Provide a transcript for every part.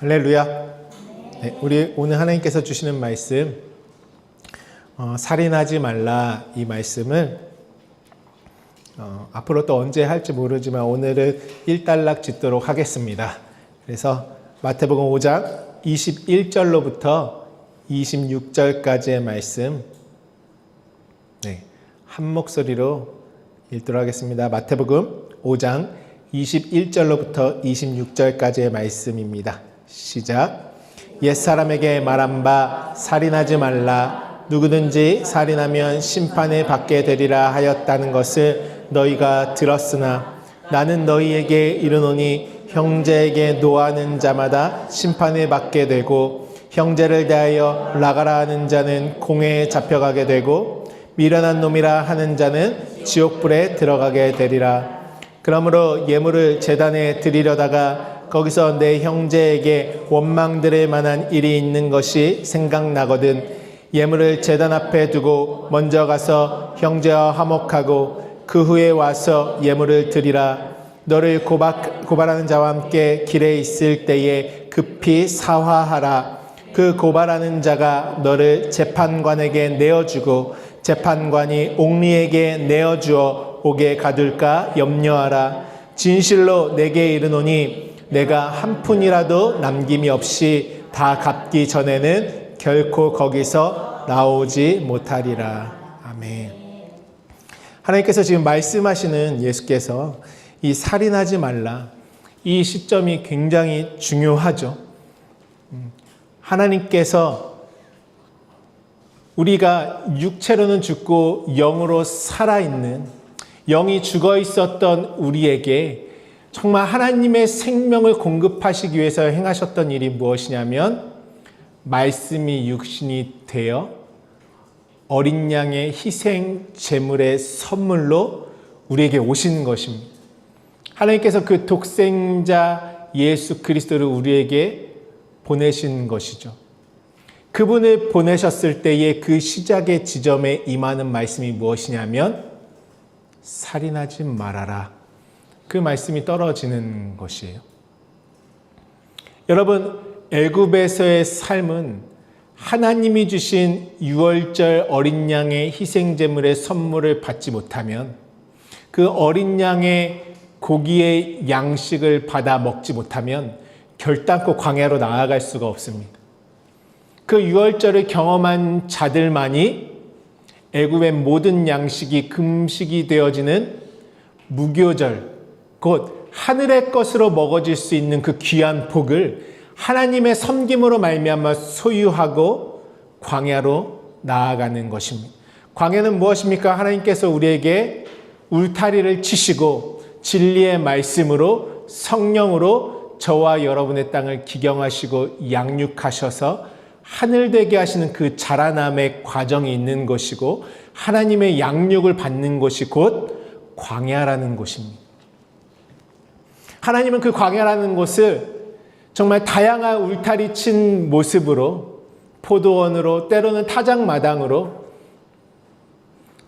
할렐루야. 네, 우리 오늘 하나님께서 주시는 말씀, 살인하지 말라, 이 말씀을 앞으로 또 언제 할지 모르지만 오늘은 일단락 짓도록 하겠습니다. 그래서 마태복음 5장 21절로부터 26절까지의 말씀, 한 목소리로 읽도록 하겠습니다. 마태복음 5장 21절로부터 26절까지의 말씀입니다. 시작. 옛사람에게 말한 바 살인하지 말라. 누구든지 살인하면 심판을 받게 되리라 하였다는 것을 너희가 들었으나 나는 너희에게 이르노니 형제에게 노하는 자마다 심판을 받게 되고 형제를 대하여 나가라 하는 자는 공회에 잡혀가게 되고 미련한 놈이라 하는 자는 지옥불에 들어가게 되리라. 그러므로 예물을 제단에 드리려다가 거기서 내 형제에게 원망드릴 만한 일이 있는 것이 생각나거든 예물을 제단 앞에 두고 먼저 가서 형제와 화목하고 그 후에 와서 예물을 드리라. 너를 고발하는 자와 함께 길에 있을 때에 급히 사화하라. 그 고발하는 자가 너를 재판관에게 내어주고 재판관이 옥리에게 내어주어 옥에 가둘까 염려하라. 진실로 내게 이르노니 내가 한 푼이라도 남김이 없이 다 갚기 전에는 결코 거기서 나오지 못하리라. 아멘. 하나님께서 지금 말씀하시는 예수께서 이 살인하지 말라, 이 시점이 굉장히 중요하죠. 하나님께서 우리가 육체로는 죽고 영으로 살아있는, 영이 죽어 있었던 우리에게 정말 하나님의 생명을 공급하시기 위해서 행하셨던 일이 무엇이냐면 말씀이 육신이 되어 어린 양의 희생 제물의 선물로 우리에게 오신 것입니다. 하나님께서 그 독생자 예수 그리스도를 우리에게 보내신 것이죠. 그분을 보내셨을 때의 그 시작의 지점에 임하는 말씀이 무엇이냐면 살인하지 말아라. 그 말씀이 떨어지는 것이에요. 여러분, 애굽에서의 삶은 하나님이 주신 유월절 어린 양의 희생제물의 선물을 받지 못하면, 그 어린 양의 고기의 양식을 받아 먹지 못하면 결단코 광야로 나아갈 수가 없습니다. 그 유월절을 경험한 자들만이 애굽의 모든 양식이 금식이 되어지는 무교절, 곧 하늘의 것으로 먹어질 수 있는 그 귀한 복을 하나님의 섬김으로 말미암아 소유하고 광야로 나아가는 것입니다. 광야는 무엇입니까? 하나님께서 우리에게 울타리를 치시고 진리의 말씀으로 성령으로 저와 여러분의 땅을 기경하시고 양육하셔서 하늘 되게 하시는 그 자라남의 과정이 있는 것이고 하나님의 양육을 받는 곳이 곧 광야라는 곳입니다. 하나님은 그 광야라는 곳을 정말 다양한 울타리 친 모습으로, 포도원으로, 때로는 타작마당으로,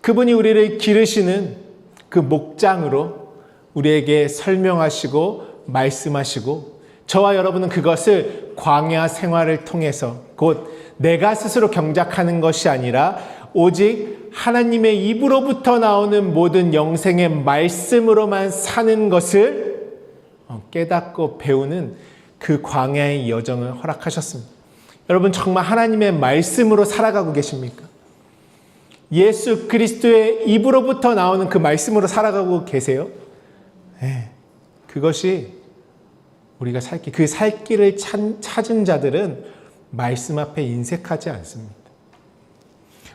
그분이 우리를 기르시는 그 목장으로 우리에게 설명하시고 말씀하시고, 저와 여러분은 그것을 광야 생활을 통해서 곧 내가 스스로 경작하는 것이 아니라 오직 하나님의 입으로부터 나오는 모든 영생의 말씀으로만 사는 것을 깨닫고 배우는 그 광야의 여정을 허락하셨습니다. 여러분, 정말 하나님의 말씀으로 살아가고 계십니까? 예수 그리스도의 입으로부터 나오는 그 말씀으로 살아가고 계세요? 네, 그것이 우리가 그 살 길을 찾은 자들은 말씀 앞에 인색하지 않습니다.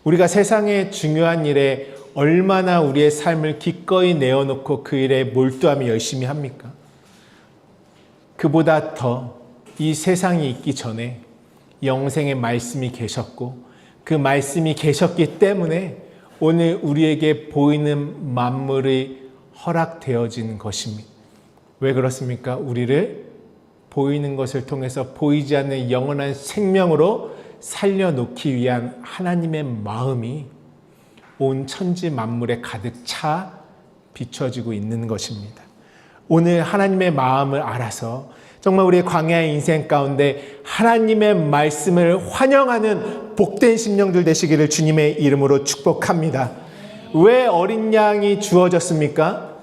우리가 세상의 중요한 일에 얼마나 우리의 삶을 기꺼이 내어놓고 그 일에 몰두하며 열심히 합니까? 그보다 더 이 세상이 있기 전에 영생의 말씀이 계셨고 그 말씀이 계셨기 때문에 오늘 우리에게 보이는 만물이 허락되어진 것입니다. 왜 그렇습니까? 우리를 보이는 것을 통해서 보이지 않는 영원한 생명으로 살려놓기 위한 하나님의 마음이 온 천지 만물에 가득 차 비춰지고 있는 것입니다. 오늘 하나님의 마음을 알아서 정말 우리의 광야의 인생 가운데 하나님의 말씀을 환영하는 복된 심령들 되시기를 주님의 이름으로 축복합니다. 왜 어린 양이 주어졌습니까?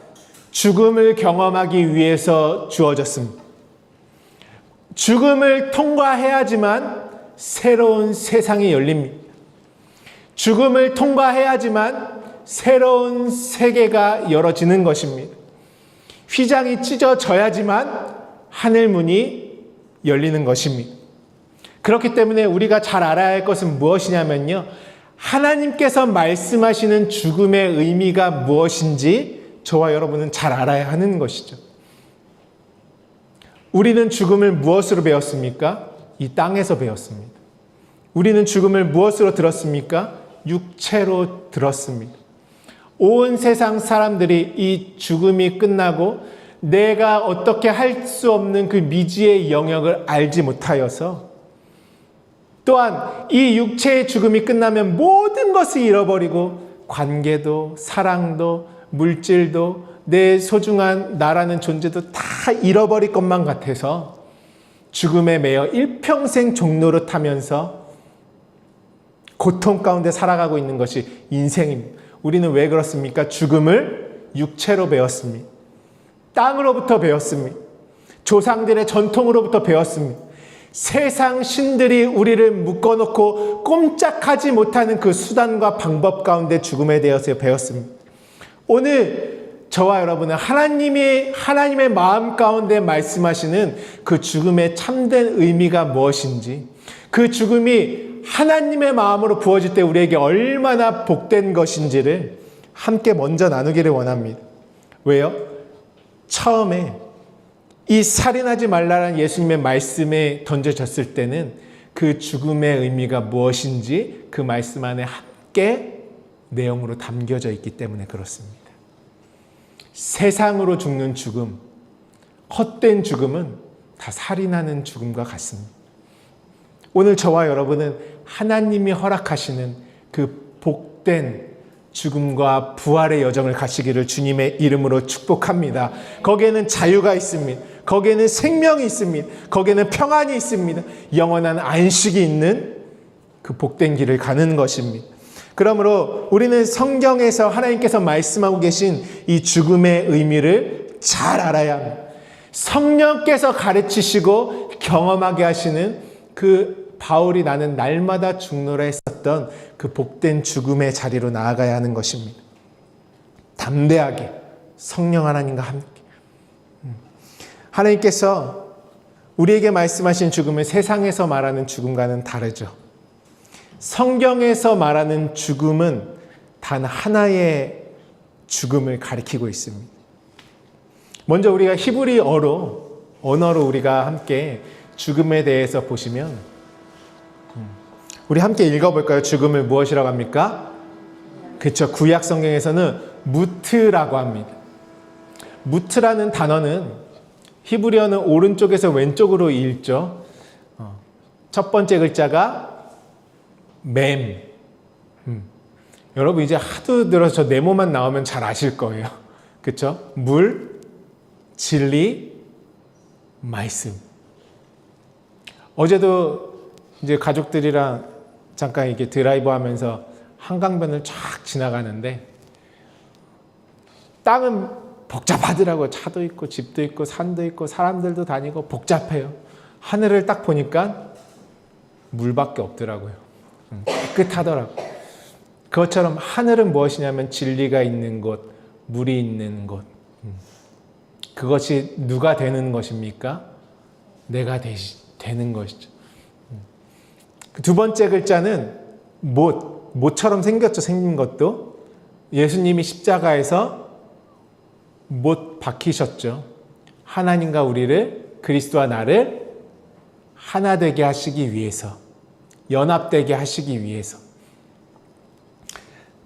죽음을 경험하기 위해서 주어졌습니다. 죽음을 통과해야지만 새로운 세상이 열립니다. 죽음을 통과해야지만 새로운 세계가 열어지는 것입니다. 휘장이 찢어져야지만 하늘문이 열리는 것입니다. 그렇기 때문에 우리가 잘 알아야 할 것은 무엇이냐면요, 하나님께서 말씀하시는 죽음의 의미가 무엇인지 저와 여러분은 잘 알아야 하는 것이죠. 우리는 죽음을 무엇으로 배웠습니까? 이 땅에서 배웠습니다. 우리는 죽음을 무엇으로 들었습니까? 육체로 들었습니다. 온 세상 사람들이 이 죽음이 끝나고 내가 어떻게 할 수 없는 그 미지의 영역을 알지 못하여서, 또한 이 육체의 죽음이 끝나면 모든 것을 잃어버리고 관계도 사랑도 물질도 내 소중한 나라는 존재도 다 잃어버릴 것만 같아서 죽음에 매여 일평생 종로를 타면서 고통 가운데 살아가고 있는 것이 인생입니다. 우리는 왜 그렇습니까? 죽음을 육체로 배웠습니다. 땅으로부터 배웠습니다. 조상들의 전통으로부터 배웠습니다. 세상 신들이 우리를 묶어놓고 꼼짝하지 못하는 그 수단과 방법 가운데 죽음에 대해서 배웠습니다. 오늘 저와 여러분은 하나님의 마음 가운데 말씀하시는 그 죽음의 참된 의미가 무엇인지, 그 죽음이 하나님의 마음으로 부어질 때 우리에게 얼마나 복된 것인지를 함께 먼저 나누기를 원합니다. 왜요? 처음에 이 살인하지 말라는 예수님의 말씀에 던져졌을 때는 그 죽음의 의미가 무엇인지 그 말씀 안에 함께 내용으로 담겨져 있기 때문에 그렇습니다. 세상으로 죽는 죽음, 헛된 죽음은 다 살인하는 죽음과 같습니다. 오늘 저와 여러분은 하나님이 허락하시는 그 복된 죽음과 부활의 여정을 가시기를 주님의 이름으로 축복합니다. 거기에는 자유가 있습니다. 거기에는 생명이 있습니다. 거기에는 평안이 있습니다. 영원한 안식이 있는 그 복된 길을 가는 것입니다. 그러므로 우리는 성경에서 하나님께서 말씀하고 계신 이 죽음의 의미를 잘 알아야 합니다. 성령께서 가르치시고 경험하게 하시는 그 바울이 나는 날마다 죽노라 했었던 그 복된 죽음의 자리로 나아가야 하는 것입니다. 담대하게 성령 하나님과 함께. 하나님께서 우리에게 말씀하신 죽음은 세상에서 말하는 죽음과는 다르죠. 성경에서 말하는 죽음은 단 하나의 죽음을 가리키고 있습니다. 먼저 우리가 히브리 언어로 우리가 함께 죽음에 대해서 보시면, 우리 함께 읽어볼까요? 죽음을 무엇이라고 합니까? 그렇죠. 구약 성경에서는 무트라고 합니다. 무트라는 단어는 히브리어는 오른쪽에서 왼쪽으로 읽죠. 첫 번째 글자가 맴. 여러분 이제 하도 들어서 저 네모만 나오면 잘 아실 거예요. 그렇죠? 물, 진리, 말씀. 어제도 이제 가족들이랑 잠깐 이렇게 드라이브 하면서 한강변을 쫙 지나가는데 땅은 복잡하더라고요. 차도 있고 집도 있고 산도 있고 사람들도 다니고 복잡해요. 하늘을 딱 보니까 물밖에 없더라고요. 깨끗하더라고요. 그것처럼 하늘은 무엇이냐면 진리가 있는 곳, 물이 있는 곳. 그것이 누가 되는 것입니까? 내가 되는 것이죠. 두 번째 글자는 못처럼 생겼죠. 생긴 것도. 예수님이 십자가에서 못 박히셨죠. 하나님과 우리를, 그리스도와 나를 하나 되게 하시기 위해서, 연합되게 하시기 위해서.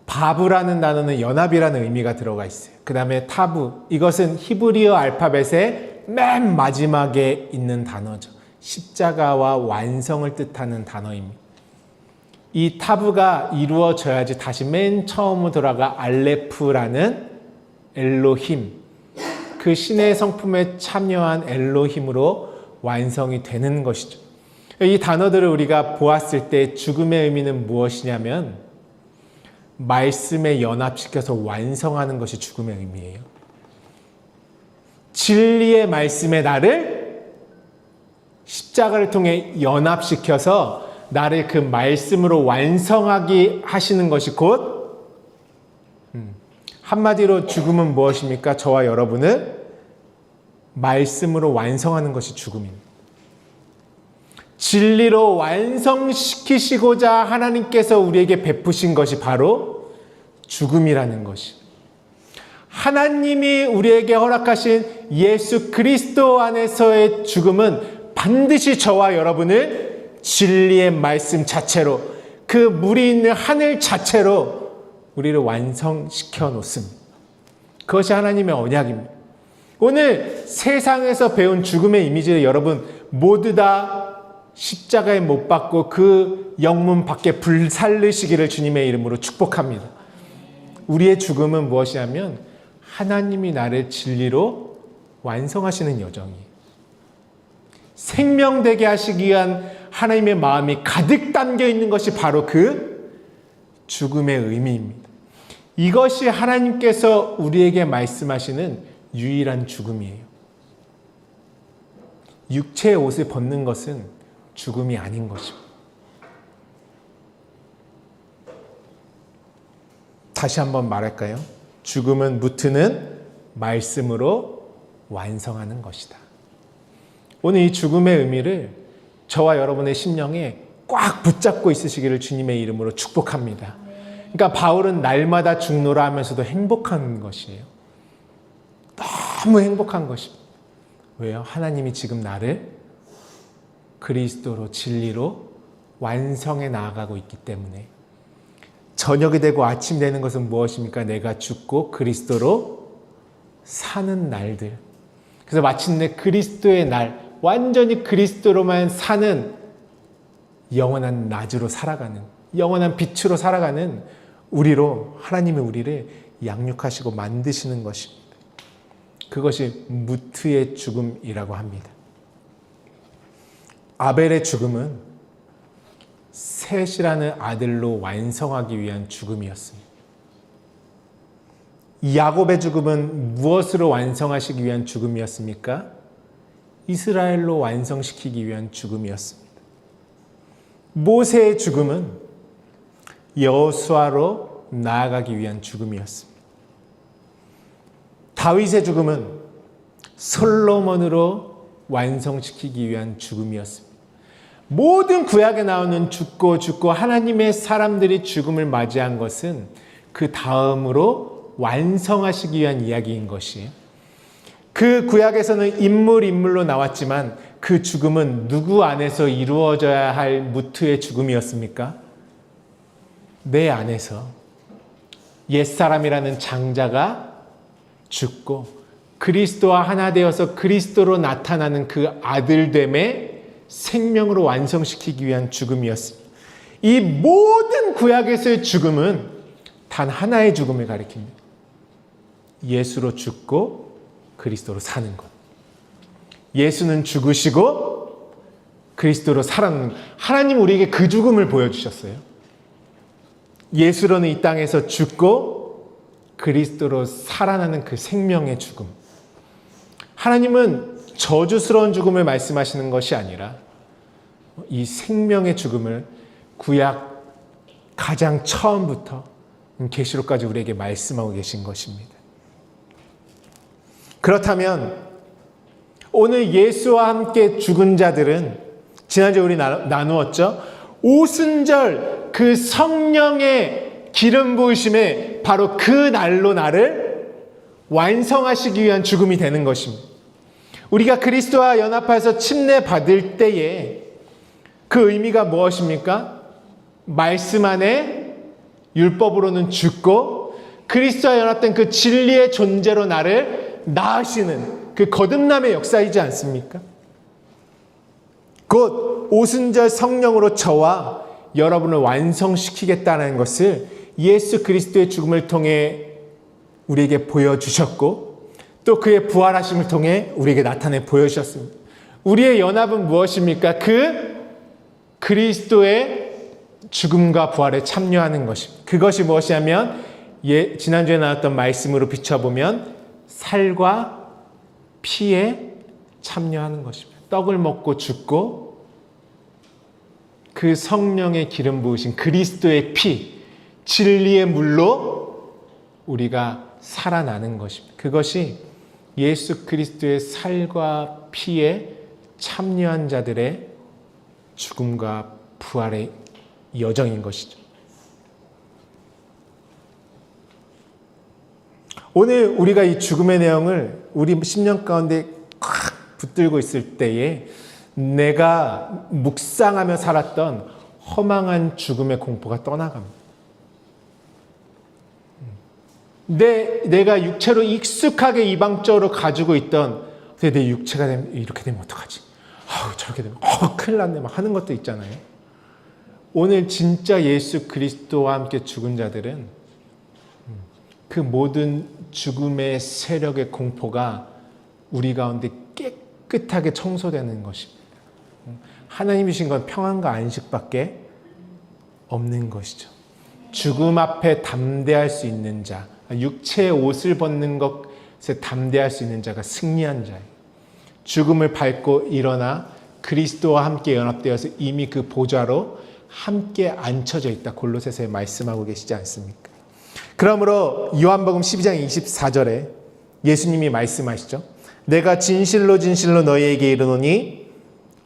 바브라는 단어는 연합이라는 의미가 들어가 있어요. 그 다음에 타브, 이것은 히브리어 알파벳의 맨 마지막에 있는 단어죠. 십자가와 완성을 뜻하는 단어입니다. 이 타브가 이루어져야지 다시 맨 처음으로 돌아가 알레프라는 엘로힘, 그 신의 성품에 참여한 엘로힘으로 완성이 되는 것이죠. 이 단어들을 우리가 보았을 때 죽음의 의미는 무엇이냐면 말씀에 연합시켜서 완성하는 것이 죽음의 의미예요. 진리의 말씀에 나를 십자가를 통해 연합시켜서 나를 그 말씀으로 완성하게 하시는 것이 곧 한마디로 죽음은 무엇입니까? 저와 여러분을 말씀으로 완성하는 것이 죽음입니다. 진리로 완성시키시고자 하나님께서 우리에게 베푸신 것이 바로 죽음이라는 것이. 하나님이 우리에게 허락하신 예수 그리스도 안에서의 죽음은 반드시 저와 여러분을 진리의 말씀 자체로, 그 물이 있는 하늘 자체로 우리를 완성시켜 놓습니다. 그것이 하나님의 언약입니다. 오늘 세상에서 배운 죽음의 이미지를 여러분 모두 다 십자가에 못 박고 그 영문 밖에 불살르시기를 주님의 이름으로 축복합니다. 우리의 죽음은 무엇이냐면 하나님이 나를 진리로 완성하시는 여정이에요. 생명되게 하시기 위한 하나님의 마음이 가득 담겨 있는 것이 바로 그 죽음의 의미입니다. 이것이 하나님께서 우리에게 말씀하시는 유일한 죽음이에요. 육체의 옷을 벗는 것은 죽음이 아닌 것입니다. 다시 한번 말할까요? 죽음은 무트는 말씀으로 완성하는 것이다. 오늘 이 죽음의 의미를 저와 여러분의 심령에 꽉 붙잡고 있으시기를 주님의 이름으로 축복합니다. 그러니까 바울은 날마다 죽노라 하면서도 행복한 것이에요. 너무 행복한 것입니다. 왜요? 하나님이 지금 나를 그리스도로 진리로 완성해 나아가고 있기 때문에. 저녁이 되고 아침 되는 것은 무엇입니까? 내가 죽고 그리스도로 사는 날들. 그래서 마침내 그리스도의 날, 완전히 그리스도로만 사는 영원한 낮으로 살아가는, 영원한 빛으로 살아가는 우리로 하나님이 우리를 양육하시고 만드시는 것입니다. 그것이 무트의 죽음이라고 합니다. 아벨의 죽음은 셋이라는 아들로 완성하기 위한 죽음이었습니다. 야곱의 죽음은 무엇으로 완성하시기 위한 죽음이었습니까? 이스라엘로 완성시키기 위한 죽음이었습니다. 모세의 죽음은 여호수아로 나아가기 위한 죽음이었습니다. 다윗의 죽음은 솔로몬으로 완성시키기 위한 죽음이었습니다. 모든 구약에 나오는 죽고 하나님의 사람들이 죽음을 맞이한 것은 그 다음으로 완성하시기 위한 이야기인 것이에요. 그 구약에서는 인물로 나왔지만 그 죽음은 누구 안에서 이루어져야 할 무트의 죽음이었습니까? 내 안에서 옛사람이라는 장자가 죽고 그리스도와 하나 되어서 그리스도로 나타나는 그 아들됨의 생명으로 완성시키기 위한 죽음이었습니다. 이 모든 구약에서의 죽음은 단 하나의 죽음을 가리킵니다. 예수로 죽고 그리스도로 사는 것. 예수는 죽으시고 그리스도로 살아나는 것. 하나님 우리에게 그 죽음을 보여주셨어요. 예수로는 이 땅에서 죽고 그리스도로 살아나는 그 생명의 죽음. 하나님은 저주스러운 죽음을 말씀하시는 것이 아니라 이 생명의 죽음을 구약 가장 처음부터 계시록까지 우리에게 말씀하고 계신 것입니다. 그렇다면 오늘 예수와 함께 죽은 자들은 지난주에 우리 나누었죠. 오순절 그 성령의 기름 부으심에 바로 그 날로 나를 완성하시기 위한 죽음이 되는 것입니다. 우리가 그리스도와 연합해서 침례 받을 때에 그 의미가 무엇입니까? 말씀 안에 율법으로는 죽고 그리스도와 연합된 그 진리의 존재로 나를 낳으시는 그 거듭남의 역사이지 않습니까? 곧 오순절 성령으로 저와 여러분을 완성시키겠다는 것을 예수 그리스도의 죽음을 통해 우리에게 보여주셨고, 또 그의 부활하심을 통해 우리에게 나타내 보여주셨습니다. 우리의 연합은 무엇입니까? 그 그리스도의 죽음과 부활에 참여하는 것입니다. 그것이 무엇이냐면 지난주에 나왔던 말씀으로 비춰보면 살과 피에 참여하는 것입니다. 떡을 먹고 죽고 그 성령의 기름 부으신 그리스도의 피, 진리의 물로 우리가 살아나는 것입니다. 그것이 예수 그리스도의 살과 피에 참여한 자들의 죽음과 부활의 여정인 것이죠. 오늘 우리가 이 죽음의 내용을 우리 심령 가운데 꽉 붙들고 있을 때에 내가 묵상하며 살았던 허망한 죽음의 공포가 떠나갑니다. 내가 육체로 익숙하게 이방적으로 가지고 있던 내 육체가 이렇게 되면 어떡하지? 저렇게 되면 큰일 났네 막 하는 것도 있잖아요. 오늘 진짜 예수 그리스도와 함께 죽은 자들은 그 모든 죽음의 세력의 공포가 우리 가운데 깨끗하게 청소되는 것입니다. 하나님이 주신 건 평안과 안식밖에 없는 것이죠. 죽음 앞에 담대할 수 있는 자, 육체의 옷을 벗는 것에 담대할 수 있는 자가 승리한 자예요. 죽음을 밟고 일어나 그리스도와 함께 연합되어서 이미 그 보좌로 함께 앉혀져 있다. 골로새서에 말씀하고 계시지 않습니까? 그러므로 요한복음 12장 24절에 예수님이 말씀하시죠. 내가 진실로 진실로 너희에게 이르노니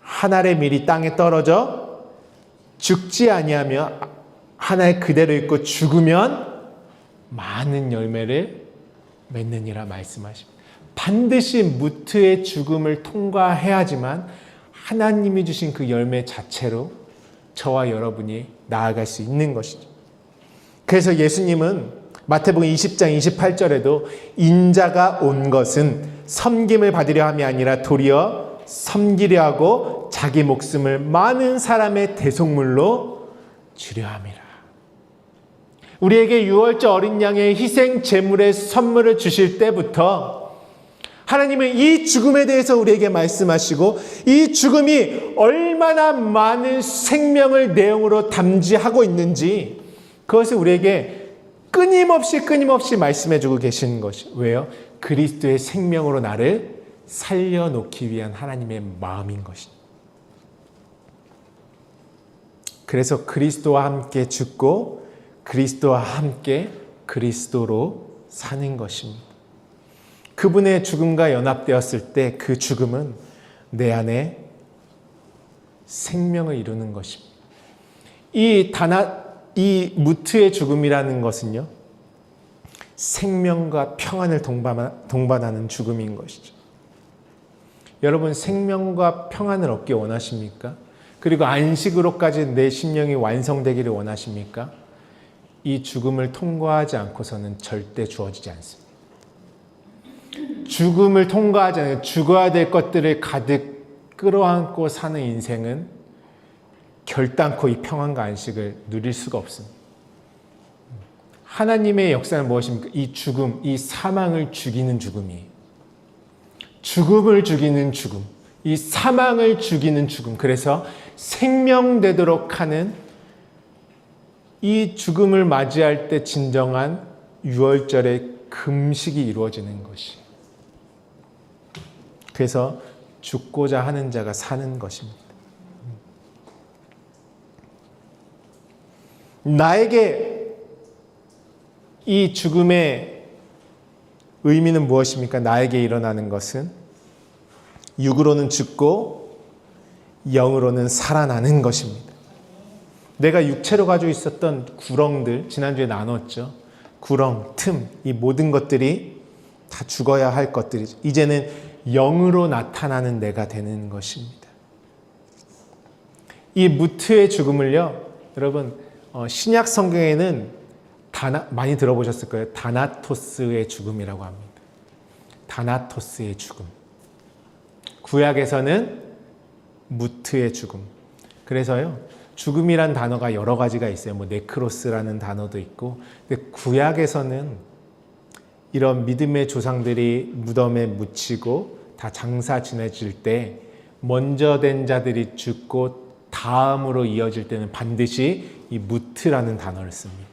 한 알의 밀이 땅에 떨어져 죽지 아니하며 한 알 그대로 있고 죽으면 많은 열매를 맺느니라 말씀하십니다. 반드시 무트의 죽음을 통과해야지만 하나님이 주신 그 열매 자체로 저와 여러분이 나아갈 수 있는 것이죠. 그래서 예수님은 마태복음 20장 28절에도 인자가 온 것은 섬김을 받으려 함이 아니라 도리어 섬기려 하고 자기 목숨을 많은 사람의 대속물로 주려 함이라. 우리에게 유월절 어린 양의 희생 제물의 선물을 주실 때부터 하나님은 이 죽음에 대해서 우리에게 말씀하시고 이 죽음이 얼마나 많은 생명을 내용으로 담지하고 있는지 그것을 우리에게 끊임없이 말씀해주고 계시는 것이 왜요? 그리스도의 생명으로 나를 살려놓기 위한 하나님의 마음인 것입니다. 그래서 그리스도와 함께 죽고 그리스도와 함께 그리스도로 사는 것입니다. 그분의 죽음과 연합되었을 때 그 죽음은 내 안에 생명을 이루는 것입니다. 이 무트의 죽음이라는 것은요, 생명과 평안을 동반하는 죽음인 것이죠. 여러분, 생명과 평안을 얻기 원하십니까? 그리고 안식으로까지 내 심령이 완성되기를 원하십니까? 이 죽음을 통과하지 않고서는 절대 주어지지 않습니다. 죽음을 통과하지 않으면 죽어야 될 것들을 가득 끌어안고 사는 인생은 결단코 이 평안과 안식을 누릴 수가 없습니다. 하나님의 역사는 무엇입니까? 이 죽음, 이 사망을 죽이는 죽음이 죽음을 죽이는 죽음, 이 사망을 죽이는 죽음, 그래서 생명되도록 하는 이 죽음을 맞이할 때 진정한 유월절의 금식이 이루어지는 것이. 그래서 죽고자 하는 자가 사는 것입니다. 나에게 이 죽음의 의미는 무엇입니까? 나에게 일어나는 것은 육으로는 죽고 영으로는 살아나는 것입니다. 내가 육체로 가지고 있었던 구렁들, 지난주에 나눴죠. 구렁, 틈, 이 모든 것들이 다 죽어야 할 것들이죠. 이제는 영으로 나타나는 내가 되는 것입니다. 이 무트의 죽음을요, 여러분, 신약 성경에는 많이 들어보셨을 거예요. 다나토스의 죽음이라고 합니다. 다나토스의 죽음. 구약에서는 무트의 죽음. 그래서요, 죽음이란 단어가 여러 가지가 있어요. 네크로스라는 단어도 있고, 근데 구약에서는 이런 믿음의 조상들이 무덤에 묻히고 다 장사 지내질 때 먼저 된 자들이 죽고 다음으로 이어질 때는 반드시 이 무트라는 단어를 씁니다.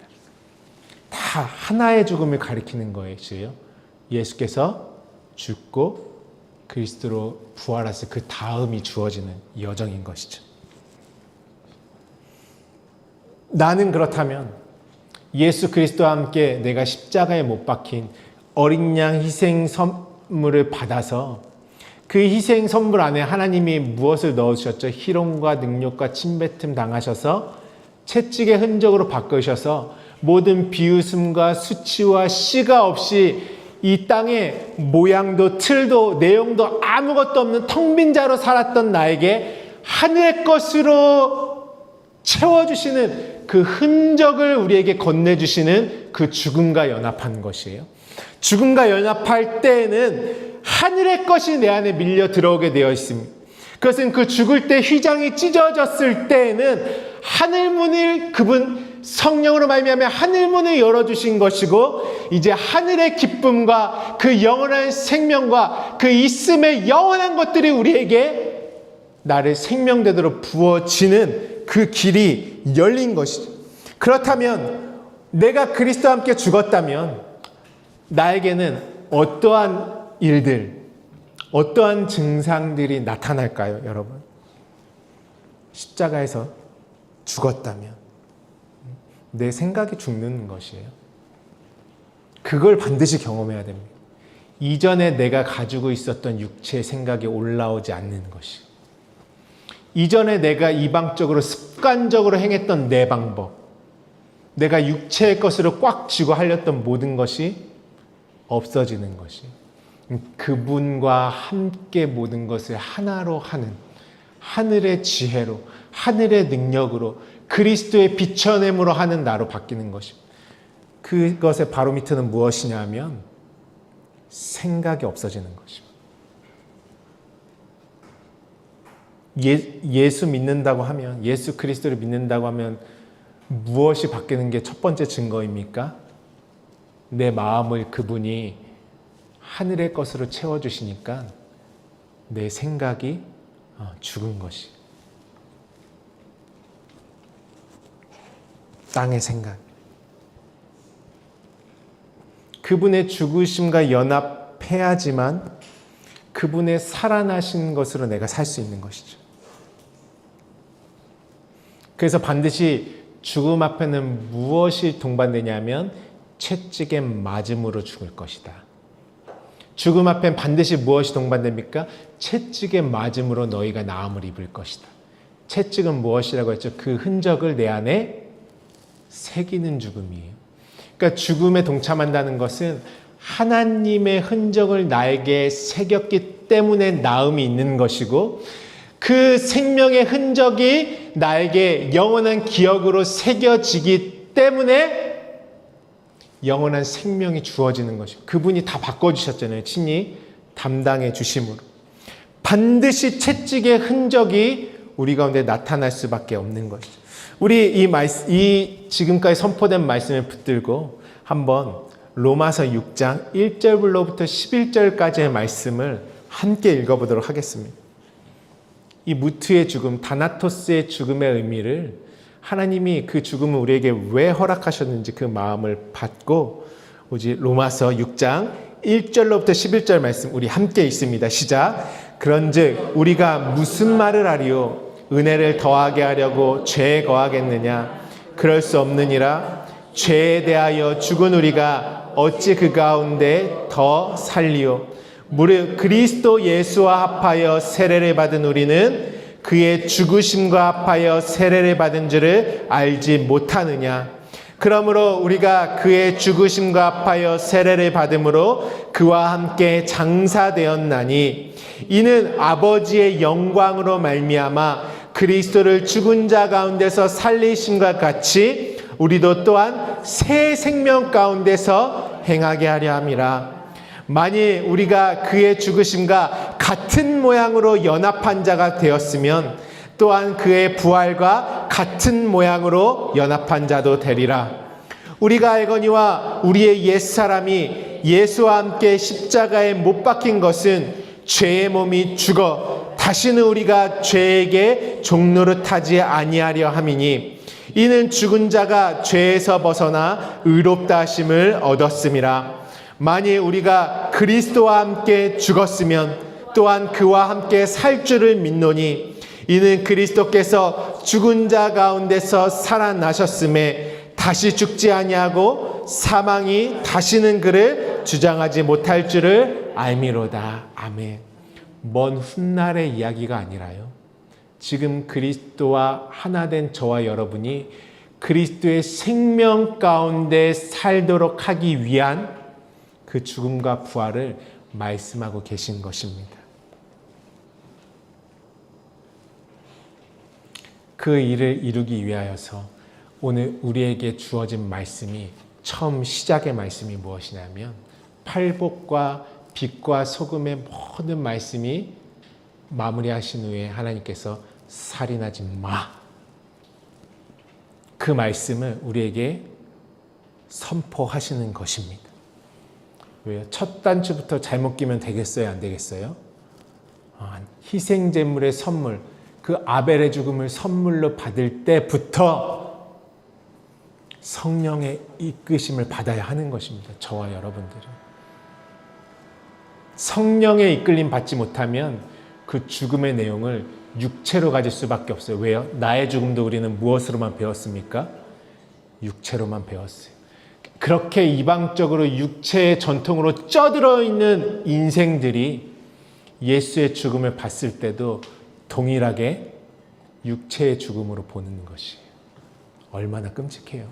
다 하나의 죽음을 가리키는 것이에요. 예수께서 죽고 그리스도로 부활하셔서 그 다음이 주어지는 여정인 것이죠. 나는 그렇다면 예수 그리스도와 함께 내가 십자가에 못 박힌 어린 양 희생 선물을 받아서 그 희생 선물 안에 하나님이 무엇을 넣으셨죠? 희롱과 능욕과 침뱉음 당하셔서 채찍의 흔적으로 바꾸셔서 모든 비웃음과 수치와 씨가 없이 이 땅에 모양도 틀도 내용도 아무것도 없는 텅 빈 자로 살았던 나에게 하늘의 것으로 채워주시는 그 흔적을 우리에게 건네주시는 그 죽음과 연합한 것이에요. 죽음과 연합할 때에는 하늘의 것이 내 안에 밀려 들어오게 되어 있습니다. 그것은 그 죽을 때 휘장이 찢어졌을 때에는 하늘문을 그분 성령으로 말미암아 하늘문을 열어주신 것이고 이제 하늘의 기쁨과 그 영원한 생명과 그 있음의 영원한 것들이 우리에게 나를 생명되도록 부어지는 그 길이 열린 것이죠. 그렇다면 내가 그리스도와 함께 죽었다면 나에게는 어떠한 일들, 어떠한 증상들이 나타날까요, 여러분? 십자가에서 죽었다면 내 생각이 죽는 것이에요. 그걸 반드시 경험해야 됩니다. 이전에 내가 가지고 있었던 육체의 생각이 올라오지 않는 것이. 이전에 내가 이방적으로 습관적으로 행했던 내 방법, 내가 육체의 것으로 꽉 쥐고 하렸던 모든 것이 없어지는 것이. 그분과 함께 모든 것을 하나로 하는 하늘의 지혜로, 하늘의 능력으로, 그리스도의 비춰냄으로 하는 나로 바뀌는 것입니다. 그것의 바로미터는 무엇이냐 하면 생각이 없어지는 것입니다. 예수 믿는다고 하면, 예수 그리스도를 믿는다고 하면 무엇이 바뀌는 게 첫 번째 증거입니까? 내 마음을 그분이 하늘의 것으로 채워주시니까 내 생각이 죽은 것이. 땅의 생각. 그분의 죽으심과 연합해야지만 그분의 살아나신 것으로 내가 살 수 있는 것이죠. 그래서 반드시 죽음 앞에는 무엇이 동반되냐면 채찍에 맞음으로 죽을 것이다. 죽음 앞엔 반드시 무엇이 동반됩니까? 채찍에 맞음으로 너희가 나음을 입을 것이다. 채찍은 무엇이라고 했죠? 그 흔적을 내 안에 새기는 죽음이에요. 그러니까 죽음에 동참한다는 것은 하나님의 흔적을 나에게 새겼기 때문에 나음이 있는 것이고 그 생명의 흔적이 나에게 영원한 기억으로 새겨지기 때문에 영원한 생명이 주어지는 것이고 그분이 다 바꿔주셨잖아요. 친히 담당해 주심으로. 반드시 채찍의 흔적이 우리 가운데 나타날 수밖에 없는 것이죠. 우리 이 지금까지 선포된 말씀을 붙들고 한번 로마서 6장 1절부터 11절까지의 말씀을 함께 읽어보도록 하겠습니다. 이 무트의 죽음, 다나토스의 죽음의 의미를 하나님이 그 죽음을 우리에게 왜 허락하셨는지 그 마음을 받고 오직 로마서 6장 1절로부터 11절 말씀 우리 함께 읽습니다. 시작. 그런즉 우리가 무슨 말을 하리요? 은혜를 더하게 하려고 죄에 거하겠느냐? 그럴 수 없느니라. 죄에 대하여 죽은 우리가 어찌 그 가운데 더 살리요? 무릇 그리스도 예수와 합하여 세례를 받은 우리는 그의 죽으심과 합하여 세례를 받은 줄을 알지 못하느냐? 그러므로 우리가 그의 죽으심과 합하여 세례를 받음으로 그와 함께 장사되었나니 이는 아버지의 영광으로 말미암아 그리스도를 죽은 자 가운데서 살리심과 같이 우리도 또한 새 생명 가운데서 행하게 하려 함이라. 만일 우리가 그의 죽으심과 같은 모양으로 연합한 자가 되었으면 또한 그의 부활과 같은 모양으로 연합한 자도 되리라. 우리가 알거니와 우리의 옛사람이 예수와 함께 십자가에 못 박힌 것은 죄의 몸이 죽어 다시는 우리가 죄에게 종노릇하지 아니하려 함이니 이는 죽은 자가 죄에서 벗어나 의롭다 하심을 얻었음이라. 만일 우리가 그리스도와 함께 죽었으면 또한 그와 함께 살 줄을 믿노니 이는 그리스도께서 죽은 자 가운데서 살아나셨음에 다시 죽지 아니하고 사망이 다시는 그를 주장하지 못할 줄을 알미로다. 아멘. 먼 훗날의 이야기가 아니라요, 지금 그리스도와 하나 된 저와 여러분이 그리스도의 생명 가운데 살도록 하기 위한 그 죽음과 부활을 말씀하고 계신 것입니다. 그 일을 이루기 위하여서 오늘 우리에게 주어진 말씀이, 처음 시작의 말씀이 무엇이냐면 팔복과 빛과 소금의 모든 말씀이 마무리하신 후에 하나님께서 살인하지 마. 그 말씀을 우리에게 선포하시는 것입니다. 왜요? 첫 단추부터 잘못 끼면 되겠어요? 안 되겠어요? 희생제물의 선물, 그 아벨의 죽음을 선물로 받을 때부터 성령의 이끄심을 받아야 하는 것입니다. 저와 여러분들은. 성령의 이끌림 받지 못하면 그 죽음의 내용을 육체로 가질 수밖에 없어요. 왜요? 나의 죽음도 우리는 무엇으로만 배웠습니까? 육체로만 배웠어요. 그렇게 이방적으로 육체의 전통으로 쪄들어 있는 인생들이 예수의 죽음을 봤을 때도 동일하게 육체의 죽음으로 보는 것이에요. 얼마나 끔찍해요.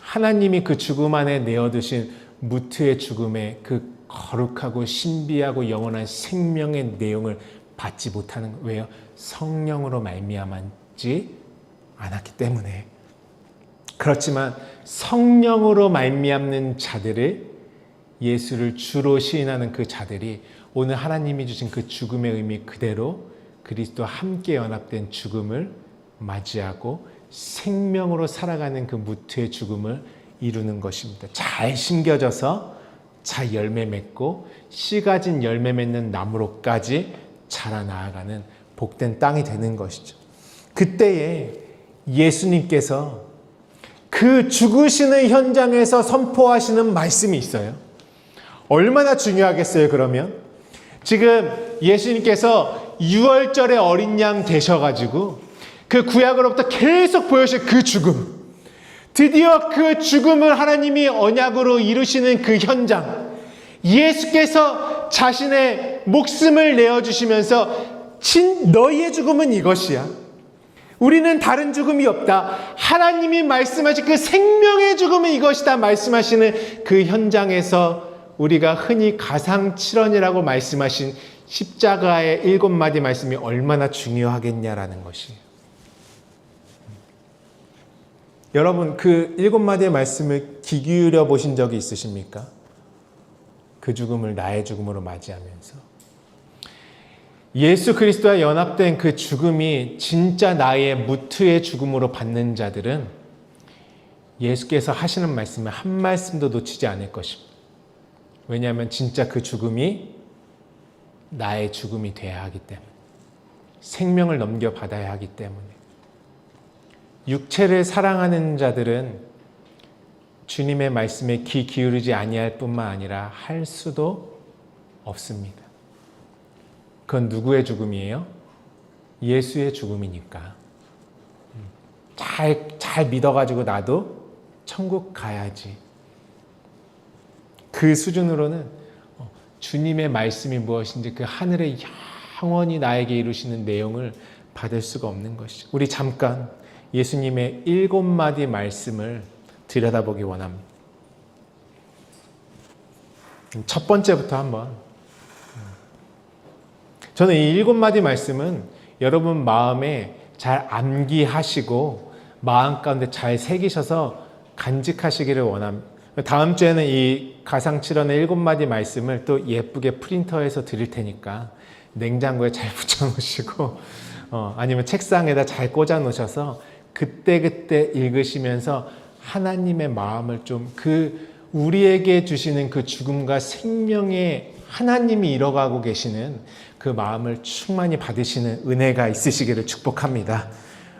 하나님이 그 죽음 안에 내어두신 무트의 죽음의 그 거룩하고 신비하고 영원한 생명의 내용을 받지 못하는 거예요. 왜요? 성령으로 말미암지 않았기 때문에. 그렇지만 성령으로 말미암는 자들을, 예수를 주로 시인하는 그 자들이 오늘 하나님이 주신 그 죽음의 의미 그대로 그리스도와 함께 연합된 죽음을 맞이하고 생명으로 살아가는 그 무트의 죽음을 이루는 것입니다. 잘 심겨져서 잘 열매 맺고 씨 가진 열매 맺는 나무로까지 자라나아가는 복된 땅이 되는 것이죠. 그때에 예수님께서 그 죽으시는 현장에서 선포하시는 말씀이 있어요. 얼마나 중요하겠어요, 그러면? 지금 예수님께서 6월절에 어린 양 되셔가지고 그 구약으로부터 계속 보여주신 그 죽음, 드디어 그 죽음을 하나님이 언약으로 이루시는 그 현장, 예수께서 자신의 목숨을 내어주시면서 너희의 죽음은 이것이야. 우리는 다른 죽음이 없다. 하나님이 말씀하신 그 생명의 죽음은 이것이다 말씀하시는 그 현장에서 우리가 흔히 가상칠언이라고 말씀하신 십자가의 7마디 말씀이 얼마나 중요하겠냐라는 것이에요. 여러분, 그 7마디의 말씀을 귀 기울여 보신 적이 있으십니까? 그 죽음을 나의 죽음으로 맞이하면서 예수 그리스도와 연합된 그 죽음이 진짜 나의 무트의 죽음으로 받는 자들은 예수께서 하시는 말씀을 한 말씀도 놓치지 않을 것입니다. 왜냐하면 진짜 그 죽음이 나의 죽음이 되어야 하기 때문에, 생명을 넘겨받아야 하기 때문에. 육체를 사랑하는 자들은 주님의 말씀에 귀 기울이지 아니할 뿐만 아니라 할 수도 없습니다. 그건 누구의 죽음이에요? 예수의 죽음이니까. 잘 믿어가지고 나도 천국 가야지. 그 수준으로는 주님의 말씀이 무엇인지 그 하늘에 영원히 나에게 이루시는 내용을 받을 수가 없는 것이죠. 우리 잠깐 예수님의 7마디 말씀을 들여다보기 원합니다. 첫 번째부터 한번. 저는 이 7마디 말씀은 여러분 마음에 잘 암기하시고 마음 가운데 잘 새기셔서 간직하시기를 원합니다. 다음 주에는 이 가상칠언의 7마디 말씀을 또 예쁘게 프린터해서 드릴 테니까 냉장고에 잘 붙여놓으시고 아니면 책상에다 잘 꽂아놓으셔서 그때그때 읽으시면서 하나님의 마음을 좀 그 우리에게 주시는 그 죽음과 생명의 하나님이 이뤄가고 계시는 그 마음을 충만히 받으시는 은혜가 있으시기를 축복합니다.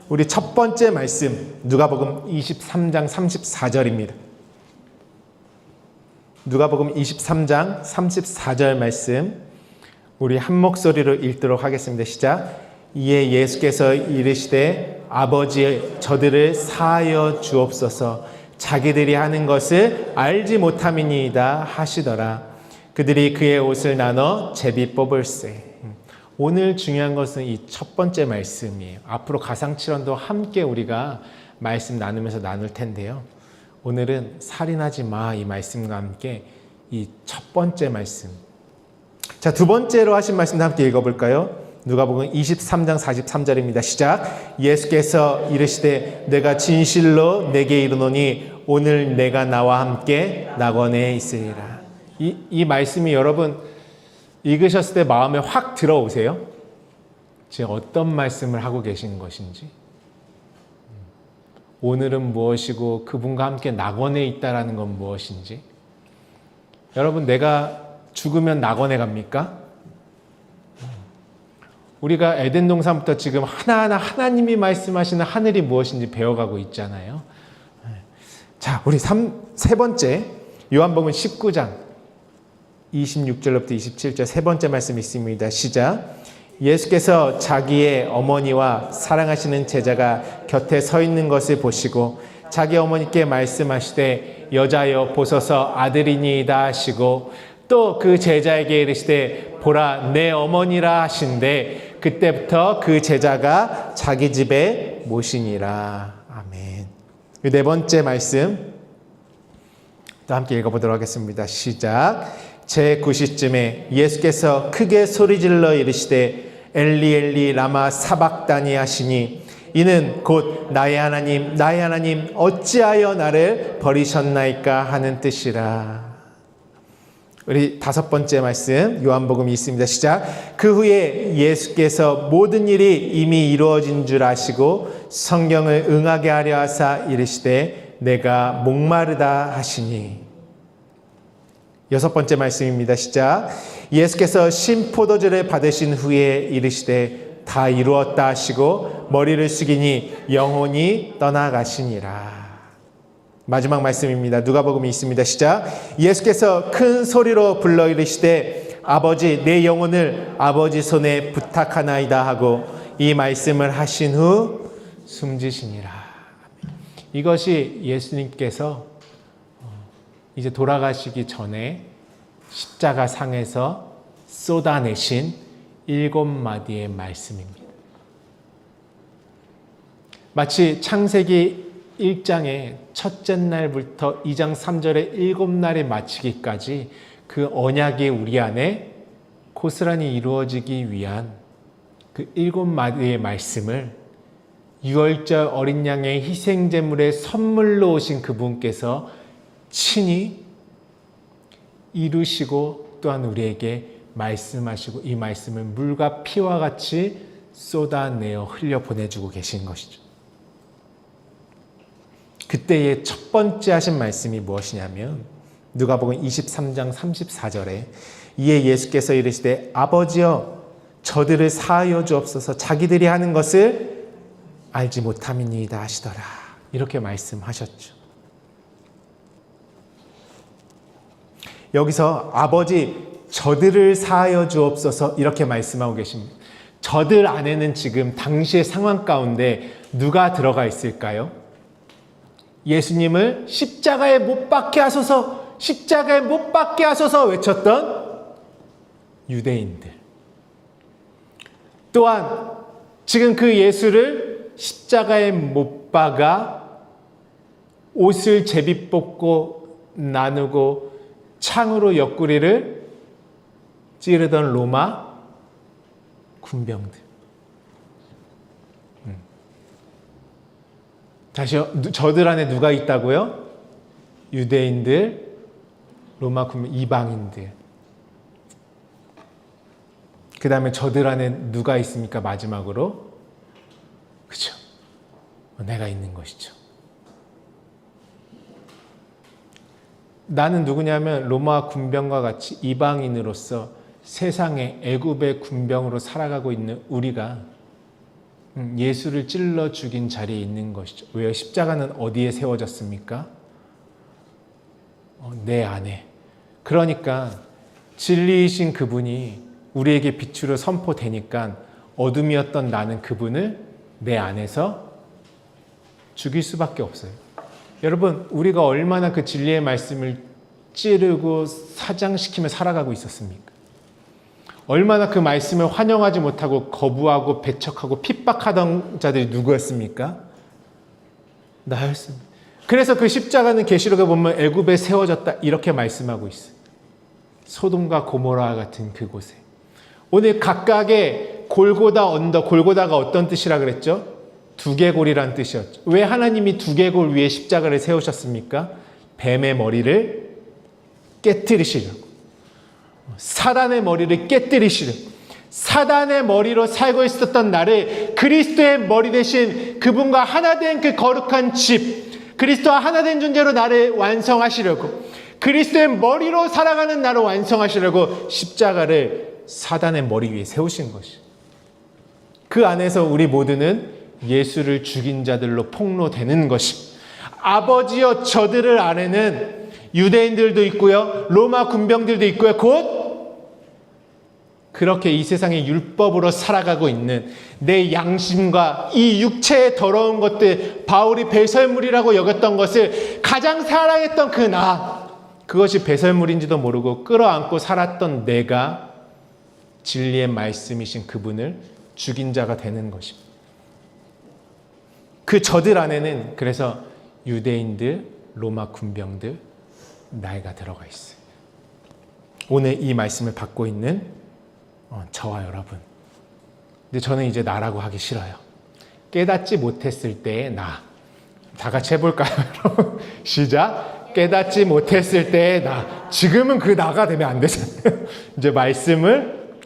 우리 첫 번째 말씀 누가복음 23장 34절입니다. 누가복음 23장 34절 말씀 우리 한 목소리로 읽도록 하겠습니다. 시작. 이에 예수께서 이르시되 아버지 저들을 사하여 주옵소서 자기들이 하는 것을 알지 못함이니이다 하시더라. 그들이 그의 옷을 나눠 제비 뽑을세. 오늘 중요한 것은 이 첫 번째 말씀이에요. 앞으로 가상칠언도 함께 우리가 말씀 나누면서 나눌 텐데요. 오늘은 살인하지 마 이 말씀과 함께 이 첫 번째 말씀. 자, 두 번째로 하신 말씀도 함께 읽어볼까요? 누가복음 23장 43절입니다. 시작. 예수께서 이르시되 내가 진실로 내게 이르노니 오늘 내가 나와 함께 낙원에 있으리라. 이 말씀이 여러분 읽으셨을 때 마음에 확 들어오세요? 지금 어떤 말씀을 하고 계신 것인지, 오늘은 무엇이고 그분과 함께 낙원에 있다라는 건 무엇인지. 여러분, 내가 죽으면 낙원에 갑니까? 우리가 에덴 동산부터 지금 하나하나 하나님이 말씀하시는 하늘이 무엇인지 배워가고 있잖아요. 자, 우리 세 번째 요한복음 19장 26절부터 27절 세 번째 말씀 있습니다. 시작. 예수께서 자기의 어머니와 사랑하시는 제자가 곁에 서 있는 것을 보시고 자기 어머니께 말씀하시되 여자여 보소서 아들이니이다 하시고 또 그 제자에게 이르시되 보라 내 어머니라 하신대 그때부터 그 제자가 자기 집에 모시니라. 아멘. 네 번째 말씀 또 함께 읽어보도록 하겠습니다. 시작. 제9시쯤에 예수께서 크게 소리질러 이르시되 엘리 엘리 라마 사박다니 하시니 이는 곧 나의 하나님 어찌하여 나를 버리셨나이까 하는 뜻이라. 우리 다섯 번째 말씀 요한복음이 있습니다. 시작. 그 후에 예수께서 모든 일이 이미 이루어진 줄 아시고 성경을 응하게 하려 하사 이르시되 내가 목마르다 하시니. 여섯 번째 말씀입니다. 시작. 예수께서 신포도주를 받으신 후에 이르시되 다 이루었다 하시고 머리를 숙이니 영혼이 떠나가시니라. 마지막 말씀입니다. 누가복음이 있습니다. 시작. 예수께서 큰 소리로 불러 이르시되 아버지 내 영혼을 아버지 손에 부탁하나이다 하고 이 말씀을 하신 후 숨지시니라. 이것이 예수님께서 이제 돌아가시기 전에 십자가 상에서 쏟아내신 7마디의 말씀입니다. 마치 창세기 1장의 첫째 날부터 2장 3절의 7날에 마치기까지 그 언약이 우리 안에 고스란히 이루어지기 위한 그 7마디의 말씀을 유월절 어린 양의 희생제물의 선물로 오신 그분께서 친히 이루시고 또한 우리에게 말씀하시고 이 말씀을 물과 피와 같이 쏟아내어 흘려 보내주고 계신 것이죠. 그때의 첫 번째 하신 말씀이 무엇이냐면 누가복음 23장 34절에 이에 예수께서 이르시되 아버지여 저들을 사하여 주옵소서 자기들이 하는 것을 알지 못함이니이다 하시더라. 이렇게 말씀하셨죠. 여기서 아버지 저들을 사하여 주옵소서 이렇게 말씀하고 계십니다. 저들 안에는 지금 당시의 상황 가운데 누가 들어가 있을까요? 예수님을 십자가에 못 박게 하소서, 십자가에 못 박게 하소서 외쳤던 유대인들. 또한 지금 그 예수를 십자가에 못 박아 옷을 제비 뽑고 나누고 창으로 옆구리를 찌르던 로마 군병들. 다시요. 저들 안에 누가 있다고요? 유대인들, 로마 군병, 이방인들. 그 다음에 저들 안에 누가 있습니까? 마지막으로. 그렇죠. 내가 있는 것이죠. 나는 누구냐면 로마 군병과 같이 이방인으로서 세상에 애굽의 군병으로 살아가고 있는 우리가 예수를 찔러 죽인 자리에 있는 것이죠. 왜요? 십자가는 어디에 세워졌습니까? 내 안에. 그러니까 진리이신 그분이 우리에게 빛으로 선포되니까 어둠이었던 나는 그분을 내 안에서 죽일 수밖에 없어요. 여러분, 우리가 얼마나 그 진리의 말씀을 찌르고 사장시키며 살아가고 있었습니까? 얼마나 그 말씀을 환영하지 못하고 거부하고 배척하고 핍박하던 자들이 누구였습니까? 나였습니다. 그래서 그 십자가는 계시록에 보면 애굽에 세워졌다 이렇게 말씀하고 있어요. 소돔과 고모라 같은 그곳에. 오늘 각각의 골고다 언덕, 골고다가 어떤 뜻이라 그랬죠? 두개골이란 뜻이었죠. 왜 하나님이 두개골 위에 십자가를 세우셨습니까? 뱀의 머리를 깨뜨리시려고. 사단의 머리를 깨뜨리시려고. 사단의 머리로 살고 있었던 나를 그리스도의 머리 대신 그분과 하나 된 그 거룩한 집, 그리스도와 하나 된 존재로 나를 완성하시려고, 그리스도의 머리로 살아가는 나를 완성하시려고 십자가를 사단의 머리 위에 세우신 것이. 그 안에서 우리 모두는 예수를 죽인 자들로 폭로되는 것이. 아버지여 저들을 안에는 유대인들도 있고요, 로마 군병들도 있고요, 곧 그렇게 이 세상의 율법으로 살아가고 있는 내 양심과 이 육체의 더러운 것들, 바울이 배설물이라고 여겼던 것을 가장 사랑했던 그 나, 그것이 배설물인지도 모르고 끌어안고 살았던 내가 진리의 말씀이신 그분을 죽인 자가 되는 것입니다. 그 저들 안에는 그래서 유대인들, 로마 군병들, 나이가 들어가 있어요. 오늘 이 말씀을 받고 있는 저와 여러분. 근데 저는 이제 나라고 하기 싫어요. 깨닫지 못했을 때의 나. 다 같이 해볼까요, 여러분? 시작. 깨닫지 못했을 때의 나. 지금은 그 나가 되면 안 되잖아요. 이제 말씀을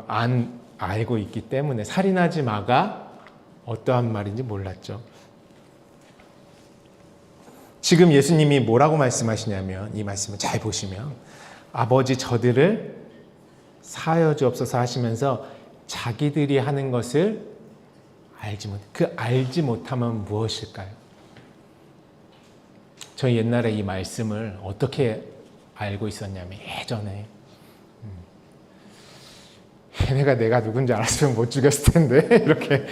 안 알고 있기 때문에 살인하지 마가 어떠한 말인지 몰랐죠. 지금 예수님이 뭐라고 말씀하시냐면, 이 말씀을 잘 보시면 아버지 저들을 사하여 주옵소서 하시면서 자기들이 하는 것을 알지 못함은 무엇일까요? 저 옛날에 이 말씀을 어떻게 알고 있었냐면, 예전에 얘네가 내가 누군지 알았으면 못 죽였을 텐데 이렇게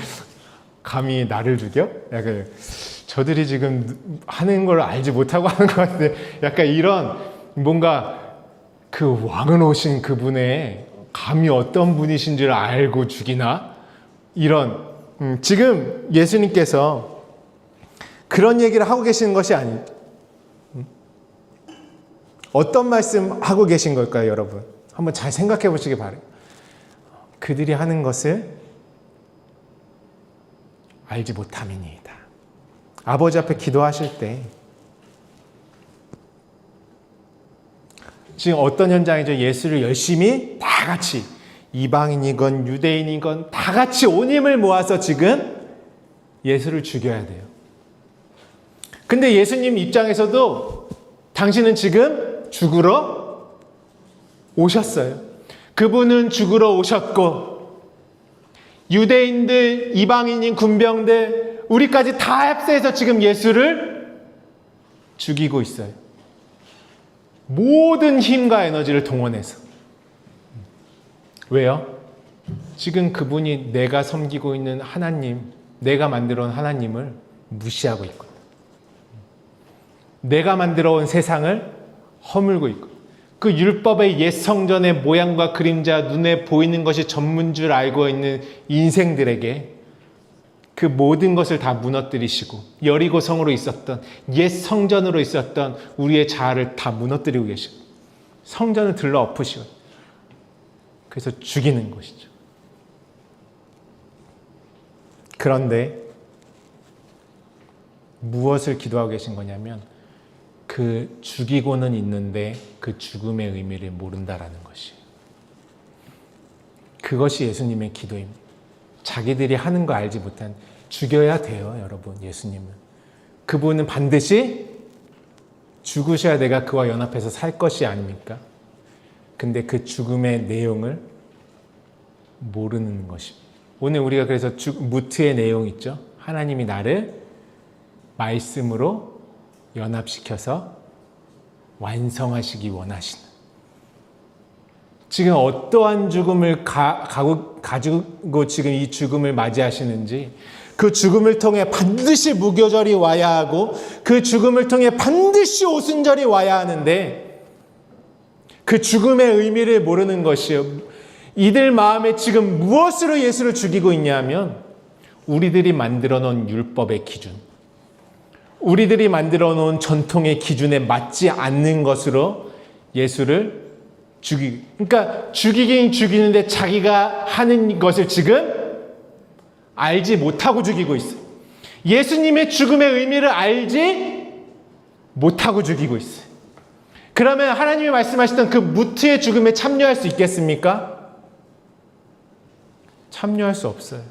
감히 나를 죽여? 약간 저들이 지금 하는 걸 알지 못하고 하는 것 같은데, 약간 이런 뭔가 그 왕은 오신 그분의 감히 어떤 분이신지를 알고 죽이나? 이런 지금 예수님께서 그런 얘기를 하고 계시는 것이 아니. 어떤 말씀 하고 계신 걸까요, 여러분? 한번 잘 생각해 보시기 바래요. 그들이 하는 것을 알지 못함이니이다. 아버지 앞에 기도하실 때 지금 어떤 현장이죠? 예수를 열심히 다 같이, 이방인이건 유대인이건 다 같이 온 힘을 모아서 지금 예수를 죽여야 돼요. 근데 예수님 입장에서도 당신은 지금 죽으러 오셨어요. 그분은 죽으러 오셨고, 유대인들, 이방인인 군병들, 우리까지 다 합세해서 지금 예수를 죽이고 있어요. 모든 힘과 에너지를 동원해서. 왜요? 지금 그분이 내가 섬기고 있는 하나님, 내가 만들어 온 하나님을 무시하고 있거든요. 내가 만들어 온 세상을 허물고 있고, 그 율법의 옛 성전의 모양과 그림자, 눈에 보이는 것이 전문 줄 알고 있는 인생들에게 그 모든 것을 다 무너뜨리시고, 여리고 성으로 있었던 옛 성전으로 있었던 우리의 자아를 다 무너뜨리고 계시고, 성전을 들러 엎으시고, 그래서 죽이는 것이죠. 그런데 무엇을 기도하고 계신 거냐면, 그 죽이고는 있는데 그 죽음의 의미를 모른다라는 것이에요. 그것이 예수님의 기도입니다. 자기들이 하는 거 알지 못한, 죽여야 돼요, 여러분. 예수님은 그분은 반드시 죽으셔야 내가 그와 연합해서 살 것이 아닙니까? 근데 그 죽음의 내용을 모르는 것입니다. 오늘 우리가 그래서 무트의 내용 있죠? 하나님이 나를 말씀으로 연합시켜서 완성하시기 원하시는, 지금 어떠한 죽음을 가지고 지금 이 죽음을 맞이하시는지, 그 죽음을 통해 반드시 무교절이 와야 하고 그 죽음을 통해 반드시 오순절이 와야 하는데 그 죽음의 의미를 모르는 것이요. 이들 마음에 지금 무엇으로 예수를 죽이고 있냐 하면 우리들이 만들어 놓은 율법의 기준, 우리들이 만들어 놓은 전통의 기준에 맞지 않는 것으로 예수를 그러니까 죽이긴 죽이는데 자기가 하는 것을 지금 알지 못하고 죽이고 있어요. 예수님의 죽음의 의미를 알지 못하고 죽이고 있어요. 그러면 하나님이 말씀하시던 그 무트의 죽음에 참여할 수 있겠습니까? 참여할 수 없어요.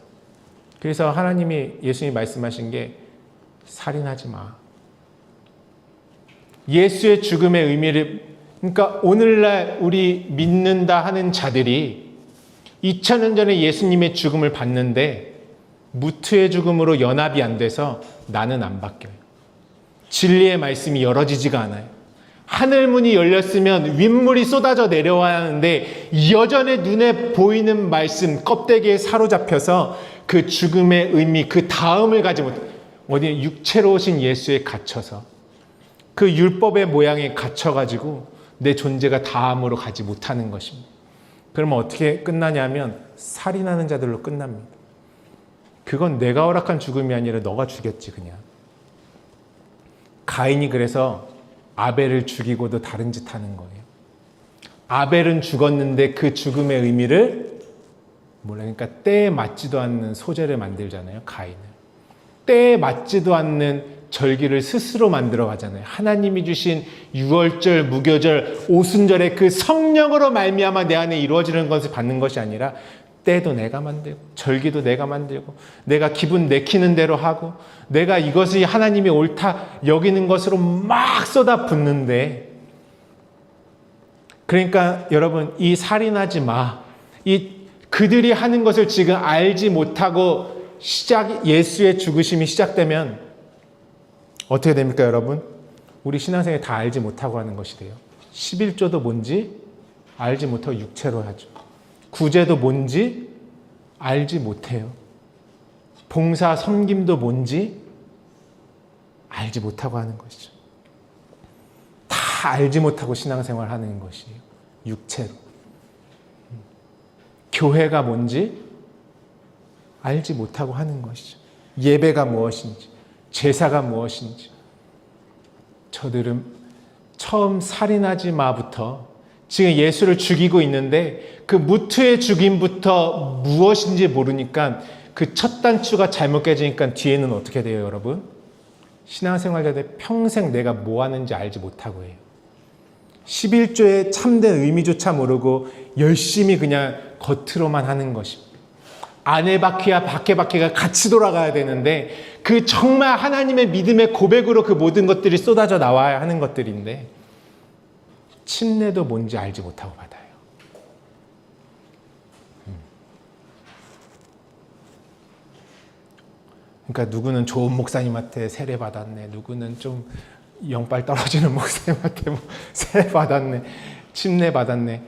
그래서 하나님이, 예수님이 말씀하신 게 살인하지 마. 예수의 죽음의 의미를, 그러니까 오늘날 우리 믿는다 하는 자들이 2000년 전에 예수님의 죽음을 봤는데 무트의 죽음으로 연합이 안 돼서 나는 안 바뀌어요. 진리의 말씀이 열어지지가 않아요. 하늘문이 열렸으면 윗물이 쏟아져 내려와야 하는데 여전히 눈에 보이는 말씀 껍데기에 사로잡혀서 그 죽음의 의미, 그 다음을 가지 못해요. 어디 육체로 오신 예수에 갇혀서 그 율법의 모양에 갇혀가지고 내 존재가 다음으로 가지 못하는 것입니다. 그러면 어떻게 끝나냐면 살인하는 자들로 끝납니다. 그건 내가 허락한 죽음이 아니라 너가 죽였지 그냥. 가인이 그래서 아벨을 죽이고도 다른 짓 하는 거예요. 아벨은 죽었는데 그 죽음의 의미를 그러니까 때에 맞지도 않는 소재를 만들잖아요. 가인은. 때에 맞지도 않는 절기를 스스로 만들어 가잖아요. 하나님이 주신 유월절, 무교절, 오순절의 그 성령으로 말미암아 내 안에 이루어지는 것을 받는 것이 아니라 때도 내가 만들고 절기도 내가 만들고 내가 기분 내키는 대로 하고 내가 이것이 하나님이 옳다 여기는 것으로 막 쏟아붓는데, 그러니까 여러분 이 살인하지 마, 이 그들이 하는 것을 지금 알지 못하고 예수의 죽으심이 시작되면 어떻게 됩니까 여러분? 우리 신앙생활 다 알지 못하고 하는 것이 돼요. 11조도 뭔지 알지 못하고 육체로 하죠. 구제도 뭔지 알지 못해요. 봉사 섬김도 뭔지 알지 못하고 하는 것이죠. 다 알지 못하고 신앙생활 하는 것이에요. 육체로. 교회가 뭔지 알지 못하고 하는 것이죠. 예배가 무엇인지, 제사가 무엇인지. 저들은 처음 살인하지 마부터 지금 예수를 죽이고 있는데 그 무트의 죽임부터 무엇인지 모르니까 그 첫 단추가 잘못 깨지니까 뒤에는 어떻게 돼요 여러분? 신앙생활자들 평생 내가 뭐 하는지 알지 못하고 해요. 11조의 참된 의미조차 모르고 열심히 그냥 겉으로만 하는 것입니다. 안에 바퀴와 밖에 바퀴가 같이 돌아가야 되는데 그 정말 하나님의 믿음의 고백으로 그 모든 것들이 쏟아져 나와야 하는 것들인데 침례도 뭔지 알지 못하고 받아요. 그러니까 누구는 좋은 목사님한테 세례 받았네, 누구는 좀 영빨 떨어지는 목사님한테 뭐 세례 받았네, 침례 받았네.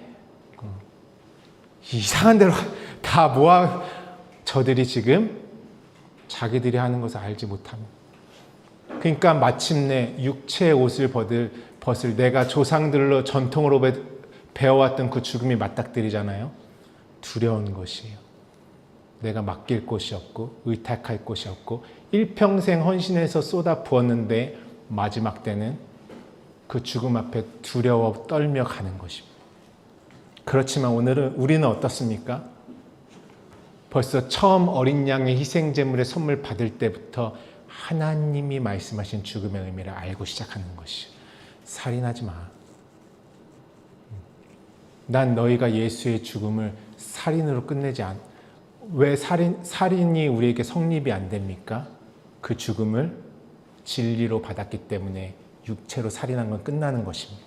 이상한 대로 다 모아. 저들이 지금 자기들이 하는 것을 알지 못합니다. 그러니까 마침내 육체의 옷을 벗을 내가 조상들로 전통으로 배워왔던 그 죽음이 맞닥뜨리잖아요. 두려운 것이에요. 내가 맡길 곳이 없고 의탁할 곳이 없고 일평생 헌신해서 쏟아 부었는데 마지막 때는 그 죽음 앞에 두려워 떨며 가는 것입니다. 그렇지만 오늘은 우리는 어떻습니까? 벌써 처음 어린 양의 희생제물의 선물 받을 때부터 하나님이 말씀하신 죽음의 의미를 알고 시작하는 것이요. 살인하지 마. 난 너희가 예수의 죽음을 살인으로 끝내지 않. 왜 살인이 우리에게 성립이 안 됩니까? 그 죽음을 진리로 받았기 때문에 육체로 살인한 건 끝나는 것입니다.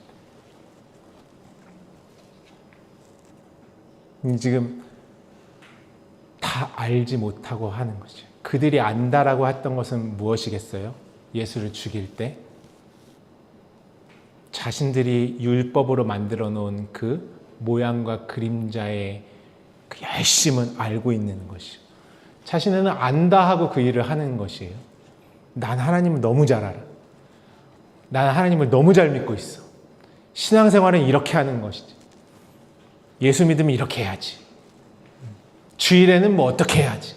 지금 다 알지 못하고 하는 거죠. 그들이 안다라고 했던 것은 무엇이겠어요? 예수를 죽일 때 자신들이 율법으로 만들어 놓은 그 모양과 그림자의 그 열심은 알고 있는 것이요. 자신은 안다 하고 그 일을 하는 것이에요. 난 하나님을 너무 잘 알아. 난 하나님을 너무 잘 믿고 있어. 신앙생활은 이렇게 하는 것이지. 예수 믿으면 이렇게 해야지. 주일에는 뭐 어떻게 해야지.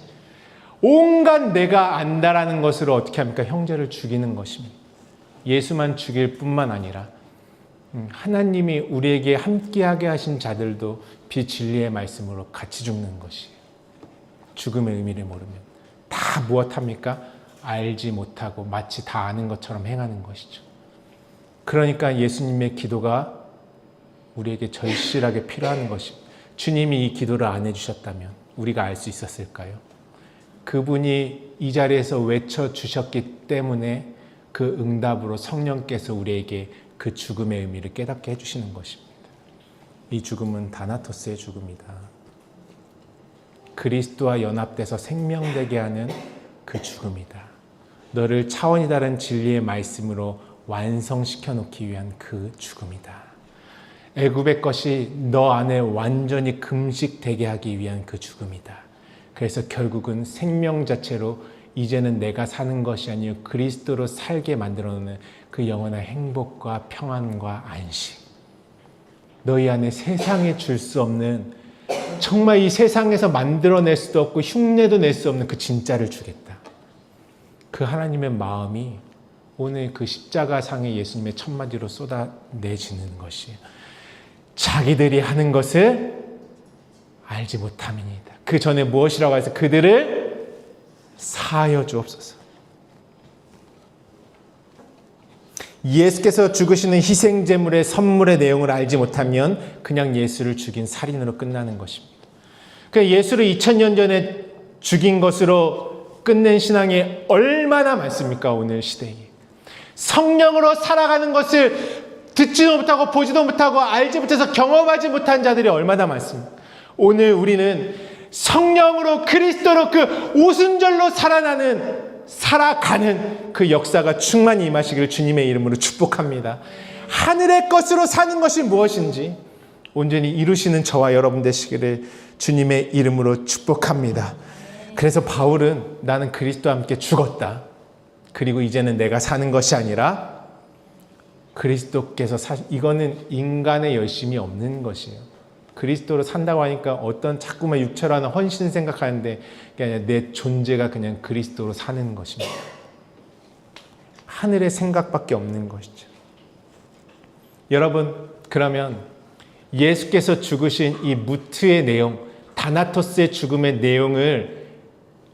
온갖 내가 안다라는 것으로 어떻게 합니까? 형제를 죽이는 것입니다. 예수만 죽일 뿐만 아니라 하나님이 우리에게 함께하게 하신 자들도 비진리의 말씀으로 같이 죽는 것이에요. 죽음의 의미를 모르면 다 무엇합니까? 알지 못하고 마치 다 아는 것처럼 행하는 것이죠. 그러니까 예수님의 기도가 우리에게 절실하게 필요한 것입니다. 주님이 이 기도를 안 해주셨다면 우리가 알 수 있었을까요? 그분이 이 자리에서 외쳐주셨기 때문에 그 응답으로 성령께서 우리에게 그 죽음의 의미를 깨닫게 해주시는 것입니다. 이 죽음은 다나토스의 죽음이다. 그리스도와 연합돼서 생명되게 하는 그 죽음이다. 너를 차원이 다른 진리의 말씀으로 완성시켜 놓기 위한 그 죽음이다. 애굽의 것이 너 안에 완전히 금식되게 하기 위한 그 죽음이다. 그래서 결국은 생명 자체로 이제는 내가 사는 것이 아니요 그리스도로 살게 만들어 놓는 그 영원한 행복과 평안과 안식. 너희 안에 세상에 줄 수 없는, 정말 이 세상에서 만들어낼 수도 없고 흉내도 낼 수 없는 그 진짜를 주겠다. 그 하나님의 마음이 오늘 그 십자가상의 예수님의 첫마디로 쏟아내지는 것이에요. 자기들이 하는 것을 알지 못함이니이다. 그 전에 무엇이라고 해서 그들을 사하여 주옵소서. 예수께서 죽으시는 희생제물의 선물의 내용을 알지 못하면 그냥 예수를 죽인 살인으로 끝나는 것입니다. 그러니까 예수를 2000년 전에 죽인 것으로 끝낸 신앙이 얼마나 많습니까? 오늘 시대에. 성령으로 살아가는 것을 듣지도 못하고 보지도 못하고 알지 못해서 경험하지 못한 자들이 얼마나 많습니까? 오늘 우리는 성령으로 그리스도로 그 오순절로 살아가는 그 역사가 충만히 임하시기를 주님의 이름으로 축복합니다. 하늘의 것으로 사는 것이 무엇인지 온전히 이루시는 저와 여러분 되시기를 주님의 이름으로 축복합니다. 그래서 바울은 나는 그리스도와 함께 죽었다. 그리고 이제는 내가 사는 것이 아니라 그리스도께서 이거는 인간의 열심이 없는 것이에요. 그리스도로 산다고 하니까 어떤 자꾸만 육체로 하는 헌신 생각하는데 그게 아니라 내 존재가 그냥 그리스도로 사는 것입니다. 하늘의 생각밖에 없는 것이죠. 여러분, 그러면 예수께서 죽으신 이 무트의 내용, 다나토스의 죽음의 내용을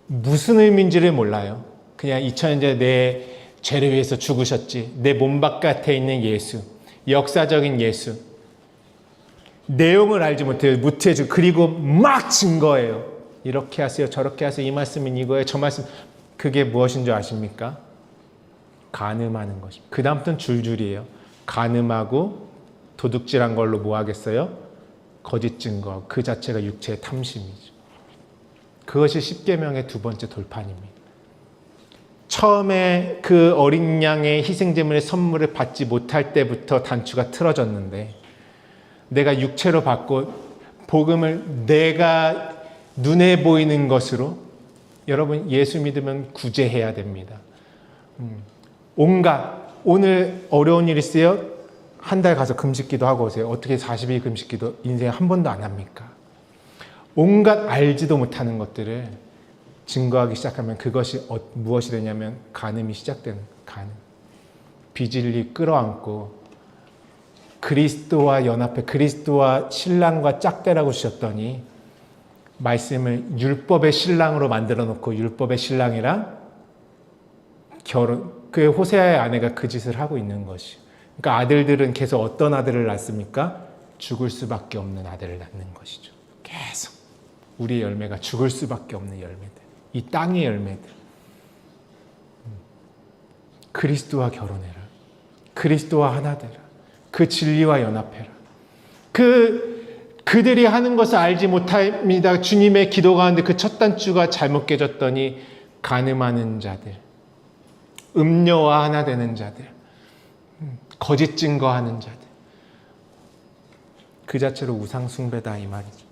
무슨 의미인지를 몰라요. 그냥 2000년 전에 내 죄를 위해서 죽으셨지. 내 몸 바깥에 있는 예수, 역사적인 예수. 내용을 알지 못해요. 무트의 죽음. 그리고 막 증거해요. 이렇게 하세요. 저렇게 하세요. 이 말씀은 이거예요. 저 말씀. 그게 무엇인 줄 아십니까? 간음하는 것입니다. 그 다음부터는 줄줄이에요. 간음하고 도둑질한 걸로 뭐 하겠어요? 거짓 증거. 그 자체가 육체의 탐심이죠. 그것이 십계명의 두 번째 돌판입니다. 처음에 그 어린 양의 희생제물의 선물을 받지 못할 때부터 단추가 틀어졌는데 내가 육체로 받고 복음을 내가 눈에 보이는 것으로 여러분 예수 믿으면 구제해야 됩니다. 온갖 오늘 어려운 일 있어요? 한 달 가서 금식기도 하고 오세요. 어떻게 40일 금식기도 인생에 한 번도 안 합니까? 온갖 알지도 못하는 것들을 증거하기 시작하면 그것이 무엇이 되냐면 간음이 시작되는 간음. 비진리 끌어안고 그리스도와 연합해 그리스도와 신랑과 짝대라고 주셨더니 말씀을 율법의 신랑으로 만들어 놓고 율법의 신랑이랑 결혼, 그 호세아의 아내가 그 짓을 하고 있는 것이. 그러니까 아들들은 계속 어떤 아들을 낳습니까? 죽을 수밖에 없는 아들을 낳는 것이죠. 계속 우리의 열매가 죽을 수밖에 없는 열매들. 이 땅의 열매들. 그리스도와 결혼해라. 그리스도와 하나 되라. 그 진리와 연합해라. 그들이 하는 것을 알지 못합니다. 주님의 기도 가운데 그 첫 단추가 잘못 깨졌더니 간음하는 자들, 음료와 하나 되는 자들, 거짓 증거하는 자들, 그 자체로 우상 숭배다 이 말이죠.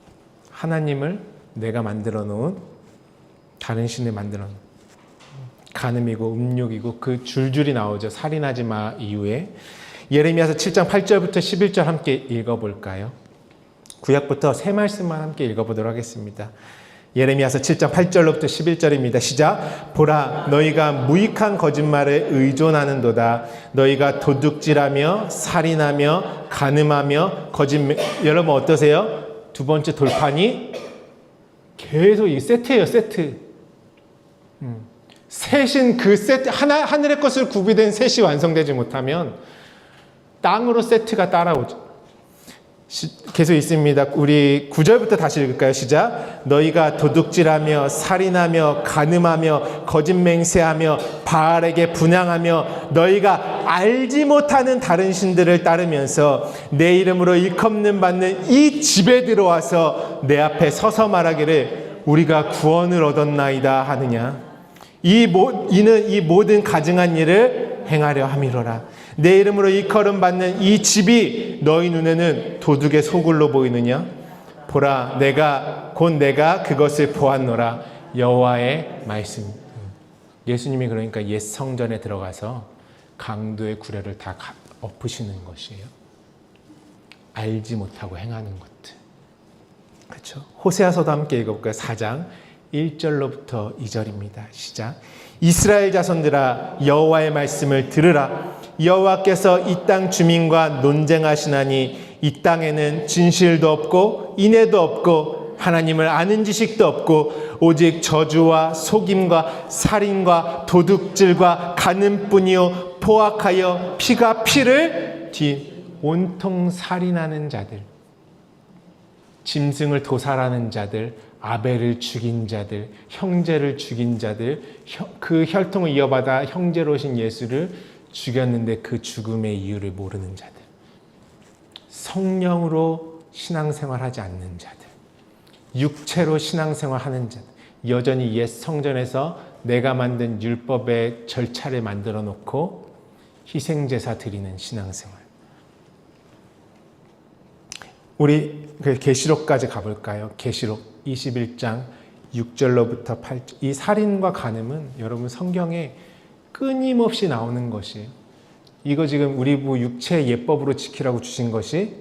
하나님을 내가 만들어 놓은 다른 신을 만들어 놓은 간음이고 음욕이고 그 줄줄이 나오죠. 살인하지 마 이후에. 예레미야서 7장 8절부터 11절 함께 읽어볼까요? 구약부터 세 말씀만 함께 읽어보도록 하겠습니다. 예레미야서 7장 8절로부터 11절입니다. 시작. 보라, 너희가 무익한 거짓말에 의존하는도다. 너희가 도둑질하며 살인하며 간음하며 여러분 어떠세요? 두 번째 돌판이 계속 이 세트예요. 세트. 셋인 그 세트, 하늘의 것을 구비된 셋이 완성되지 못하면 땅으로 세트가 따라오죠. 계속 있습니다. 우리 9절부터 다시 읽을까요? 시작. 너희가 도둑질하며 살인하며 간음하며 거짓맹세하며 바알에게 분향하며 너희가 알지 못하는 다른 신들을 따르면서 내 이름으로 일컫는 받는 이 집에 들어와서 내 앞에 서서 말하기를 우리가 구원을 얻었나이다 하느냐. 이는 이 모든 가증한 일을 행하려 함이로라. 내 이름으로 일컬음 받는 이 집이 너희 눈에는 도둑의 소굴로 보이느냐? 보라, 내가 그것을 보았노라. 여호와의 말씀. 예수님이 그러니까 옛 성전에 들어가서 강도의 구레를 다 엎으시는 것이에요. 알지 못하고 행하는 것들. 그렇죠? 호세아서도 함께 읽어볼까요? 4장 1절로부터 2절입니다. 시작. 이스라엘 자손들아, 여호와의 말씀을 들으라. 여호와께서 이 땅 주민과 논쟁하시나니 이 땅에는 진실도 없고 인애도 없고 하나님을 아는 지식도 없고 오직 저주와 속임과 살인과 도둑질과 간음뿐이요 포악하여 피가 피를 온통 살인하는 자들, 짐승을 도살하는 자들, 아벨을 죽인 자들, 형제를 죽인 자들, 그 혈통을 이어받아 형제로 오신 예수를 죽였는데 그 죽음의 이유를 모르는 자들, 성령으로 신앙생활하지 않는 자들, 육체로 신앙생활하는 자들, 여전히 옛 성전에서 내가 만든 율법의 절차를 만들어 놓고 희생제사 드리는 신앙생활. 우리 계시록까지 가볼까요? 계시록 21장 6절로부터 8절. 이 살인과 간음은 여러분 성경에 끊임없이 나오는 것이에요. 이거 지금 우리 육체 예법으로 지키라고 주신 것이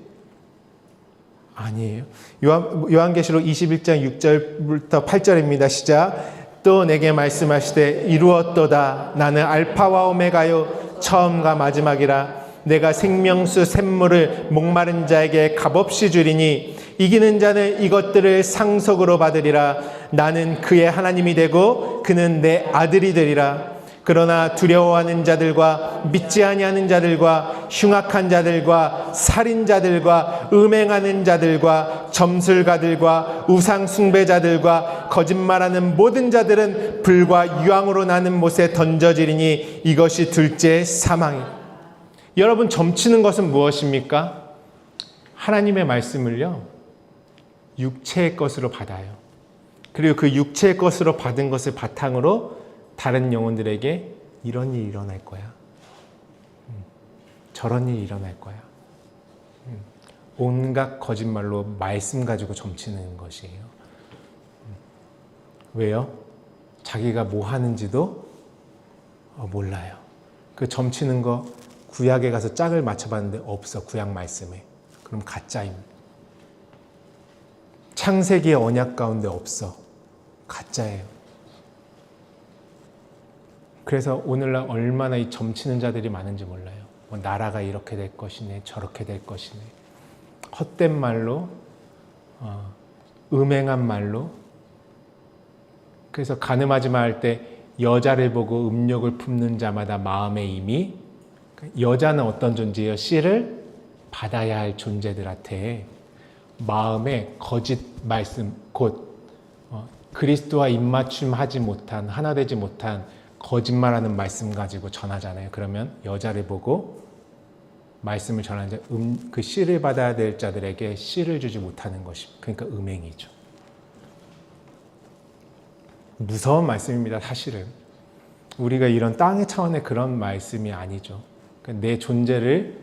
아니에요. 요한계시록 21장 6절부터 8절입니다. 시작. 또 내게 말씀하시되 이루었도다. 나는 알파와 오메가요 처음과 마지막이라. 내가 생명수 샘물을 목마른 자에게 값없이 주리니 이기는 자는 이것들을 상속으로 받으리라. 나는 그의 하나님이 되고 그는 내 아들이 되리라. 그러나 두려워하는 자들과 믿지 아니하는 자들과 흉악한 자들과 살인자들과 음행하는 자들과 점술가들과 우상 숭배자들과 거짓말하는 모든 자들은 불과 유황으로 나는 못에 던져지리니 이것이 둘째 사망이라. 여러분, 점치는 것은 무엇입니까? 하나님의 말씀을요, 육체의 것으로 받아요. 그리고 그 육체의 것으로 받은 것을 바탕으로 다른 영혼들에게 이런 일이 일어날 거야. 저런 일이 일어날 거야. 온갖 거짓말로 말씀 가지고 점치는 것이에요. 왜요? 자기가 뭐 하는지도 몰라요. 그 점치는 거 구약에 가서 짝을 맞춰봤는데 없어. 구약 말씀에. 그럼 가짜입니다. 창세기의 언약 가운데 없어. 가짜예요. 그래서 오늘날 얼마나 이 점치는 자들이 많은지 몰라요. 뭐 나라가 이렇게 될 것이네, 저렇게 될 것이네. 헛된 말로, 음행한 말로. 그래서 간음하지 마 할 때 여자를 보고 음욕을 품는 자마다 마음에 이미, 여자는 어떤 존재예요? 씨를 받아야 할 존재들한테 마음에 거짓 말씀, 곧 그리스도와 입맞춤하지 못한, 하나 되지 못한 거짓말하는 말씀 가지고 전하잖아요. 그러면 여자를 보고 말씀을 전하는 자, 그 씨를 받아야 될 자들에게 씨를 주지 못하는 것이, 그러니까 음행이죠. 무서운 말씀입니다. 사실은 우리가 이런 땅의 차원의 그런 말씀이 아니죠. 그러니까 내 존재를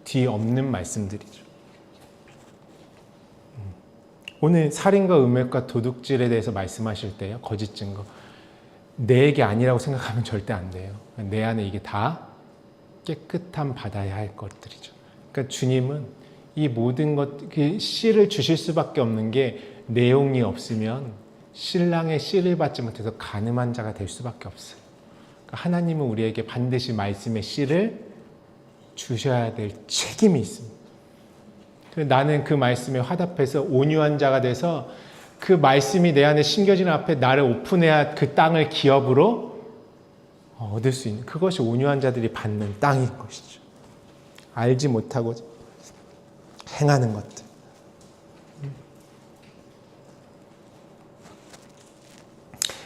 뒤엎는 말씀들이죠. 오늘 살인과 음행과 도둑질에 대해서 말씀하실 때요, 거짓 증거, 내게 아니라고 생각하면 절대 안 돼요. 내 안에 이게 다 깨끗함 받아야 할 것들이죠. 그러니까 주님은 이 모든 것, 그 씨를 주실 수밖에 없는 게 내용이 없으면 신랑의 씨를 받지 못해서 간음한 자가 될 수밖에 없어요. 그러니까 하나님은 우리에게 반드시 말씀의 씨를 주셔야 될 책임이 있습니다. 나는 그 말씀에 화답해서 온유한 자가 돼서 그 말씀이 내 안에 심겨지는 앞에 나를 오픈해야 그 땅을 기업으로 얻을 수 있는, 그것이 온유한 자들이 받는 땅인 것이죠. 알지 못하고 행하는 것들.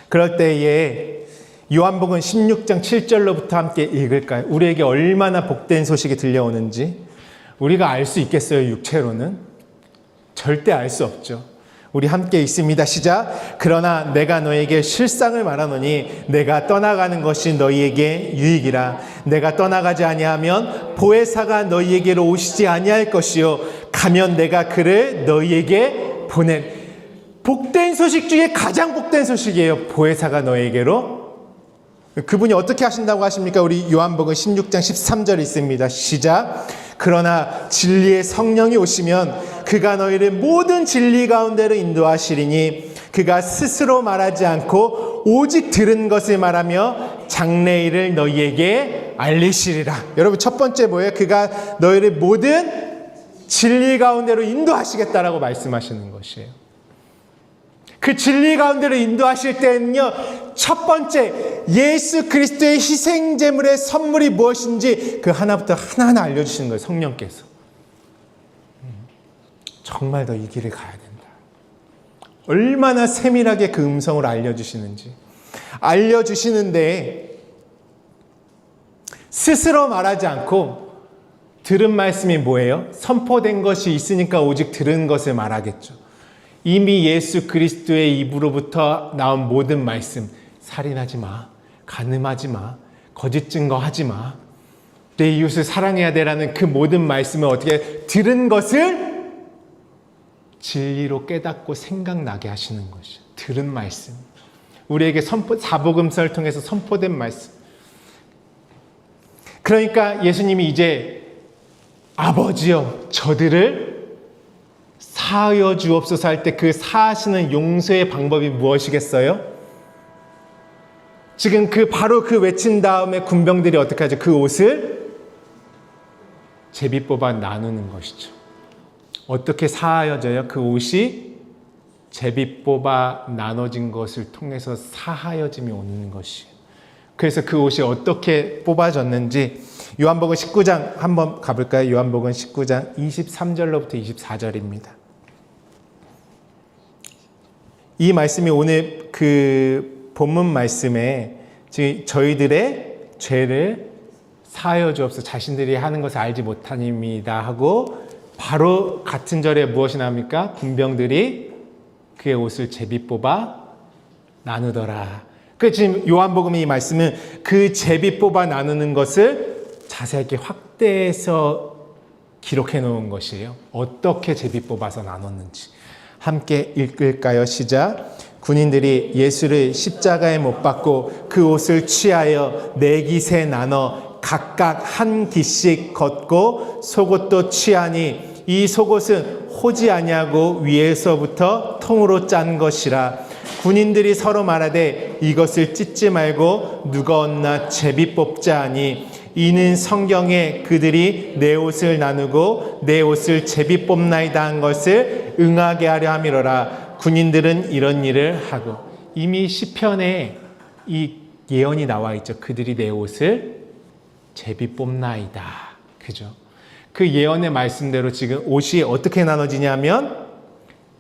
그럴 때에 요한복음 16장 7절로부터 함께 읽을까요? 우리에게 얼마나 복된 소식이 들려오는지 우리가 알 수 있겠어요? 육체로는? 절대 알 수 없죠. 우리 함께 읽습니다. 시작. 그러나 내가 너에게 실상을 말하노니 내가 떠나가는 것이 너희에게 유익이라. 내가 떠나가지 아니하면 보혜사가 너희에게로 오시지 아니할 것이요 가면 내가 그를 너희에게 보낸. 복된 소식 중에 가장 복된 소식이에요. 보혜사가 너희에게로. 그분이 어떻게 하신다고 하십니까? 우리 요한복음 16장 13절 있습니다. 시작. 그러나 진리의 성령이 오시면 그가 너희를 모든 진리 가운데로 인도하시리니 그가 스스로 말하지 않고 오직 들은 것을 말하며 장래일을 너희에게 알리시리라. 여러분, 첫 번째 뭐예요? 그가 너희를 모든 진리 가운데로 인도하시겠다라고 말씀하시는 것이에요. 그 진리 가운데로 인도하실 때는요, 첫 번째 예수 그리스도의 희생 제물의 선물이 무엇인지 그 하나부터 하나하나 알려주시는 거예요. 성령께서. 정말 더 이 길을 가야 된다. 얼마나 세밀하게 그 음성을 알려주시는지. 알려주시는데 스스로 말하지 않고 들은 말씀이 뭐예요? 선포된 것이 있으니까 오직 들은 것을 말하겠죠. 이미 예수 그리스도의 입으로부터 나온 모든 말씀, 살인하지 마, 간음하지 마, 거짓 증거하지 마, 내 이웃을 사랑해야 되라는 그 모든 말씀을 어떻게 들은 것을 진리로 깨닫고 생각나게 하시는 것이죠. 들은 말씀, 우리에게 사복음서를 통해서 선포된 말씀. 그러니까 예수님이 이제 아버지여 저들을 사하여 주옵소서 할 때 그 사하시는 용서의 방법이 무엇이겠어요? 지금 바로 그 외친 다음에 군병들이 어떻게 하죠? 그 옷을 제비 뽑아 나누는 것이죠. 어떻게 사하여져요? 그 옷이 제비 뽑아 나눠진 것을 통해서 사하여짐이 오는 것이에요. 그래서 그 옷이 어떻게 뽑아졌는지 요한복음 19장 한번 가볼까요? 요한복음 19장 23절로부터 24절입니다. 이 말씀이 오늘 그 본문 말씀에 저희들의 죄를 사하여 주옵소서, 자신들이 하는 것을 알지 못함이다 하고 바로 같은 절에 무엇이 나옵니까? 군병들이 그의 옷을 제비 뽑아 나누더라. 그 지금 요한복음의 이 말씀은 그 제비 뽑아 나누는 것을 자세하게 확대해서 기록해 놓은 것이에요. 어떻게 제비 뽑아서 나눴는지 함께 읽을까요? 시작. 군인들이 예수를 십자가에 못 박고 그 옷을 취하여 네 깃에 나눠 각각 한 깃씩 걷고 속옷도 취하니 이 속옷은 호지 아니하고 위에서부터 통으로 짠 것이라. 군인들이 서로 말하되 이것을 찢지 말고 누가 얻나 제비 뽑자 하니 이는 성경에 그들이 내 옷을 나누고 내 옷을 제비 뽑나이다 한 것을 응하게 하려 함이로라. 군인들은 이런 일을 하고. 이미 시편에 이 예언이 나와 있죠. 그들이 내 옷을 제비 뽑나이다. 그죠? 그 예언의 말씀대로 지금 옷이 어떻게 나눠지냐면